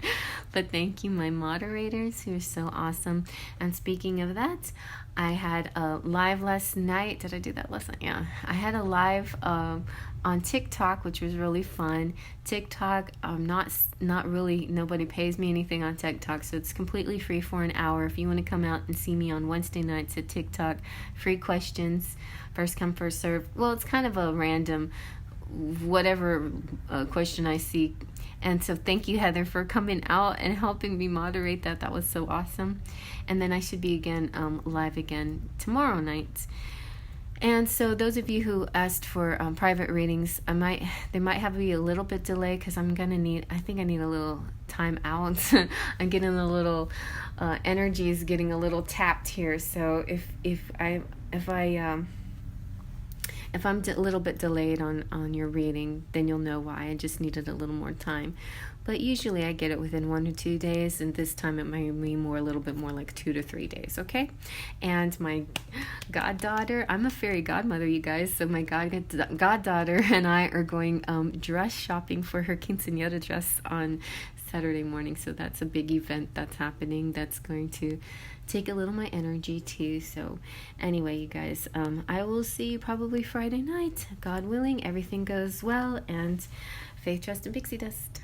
But thank you, my moderators, who are so awesome. And speaking of that, I had a live last night. Did I do that last night? Yeah. I had a live on TikTok, which was really fun. TikTok, not really, nobody pays me anything on TikTok, so it's completely free for an hour. If you want to come out and see me on Wednesday nights at TikTok, free questions, first come, first serve. Well, it's kind of a random, whatever question I see. And so thank you, Heather, for coming out and helping me moderate that. That was so awesome. And then I should be live again tomorrow night. And so those of you who asked for private readings, they might have to be a little bit delayed, because I think I need a little time out. I'm getting a little energy is getting a little tapped here. So if I'm a little bit delayed on your reading, then you'll know why. I just needed a little more time. But usually I get it within 1 or 2 days, and this time it might be a little bit more like 2 to 3 days, okay? And my goddaughter, I'm a fairy godmother, you guys, so my goddaughter and I are going dress shopping for her quinceañera dress on Saturday morning. So that's a big event that's happening that's going to take a little of my energy too. So anyway, you guys, I will see you probably Friday night, God willing, everything goes well, and faith, trust, and pixie dust.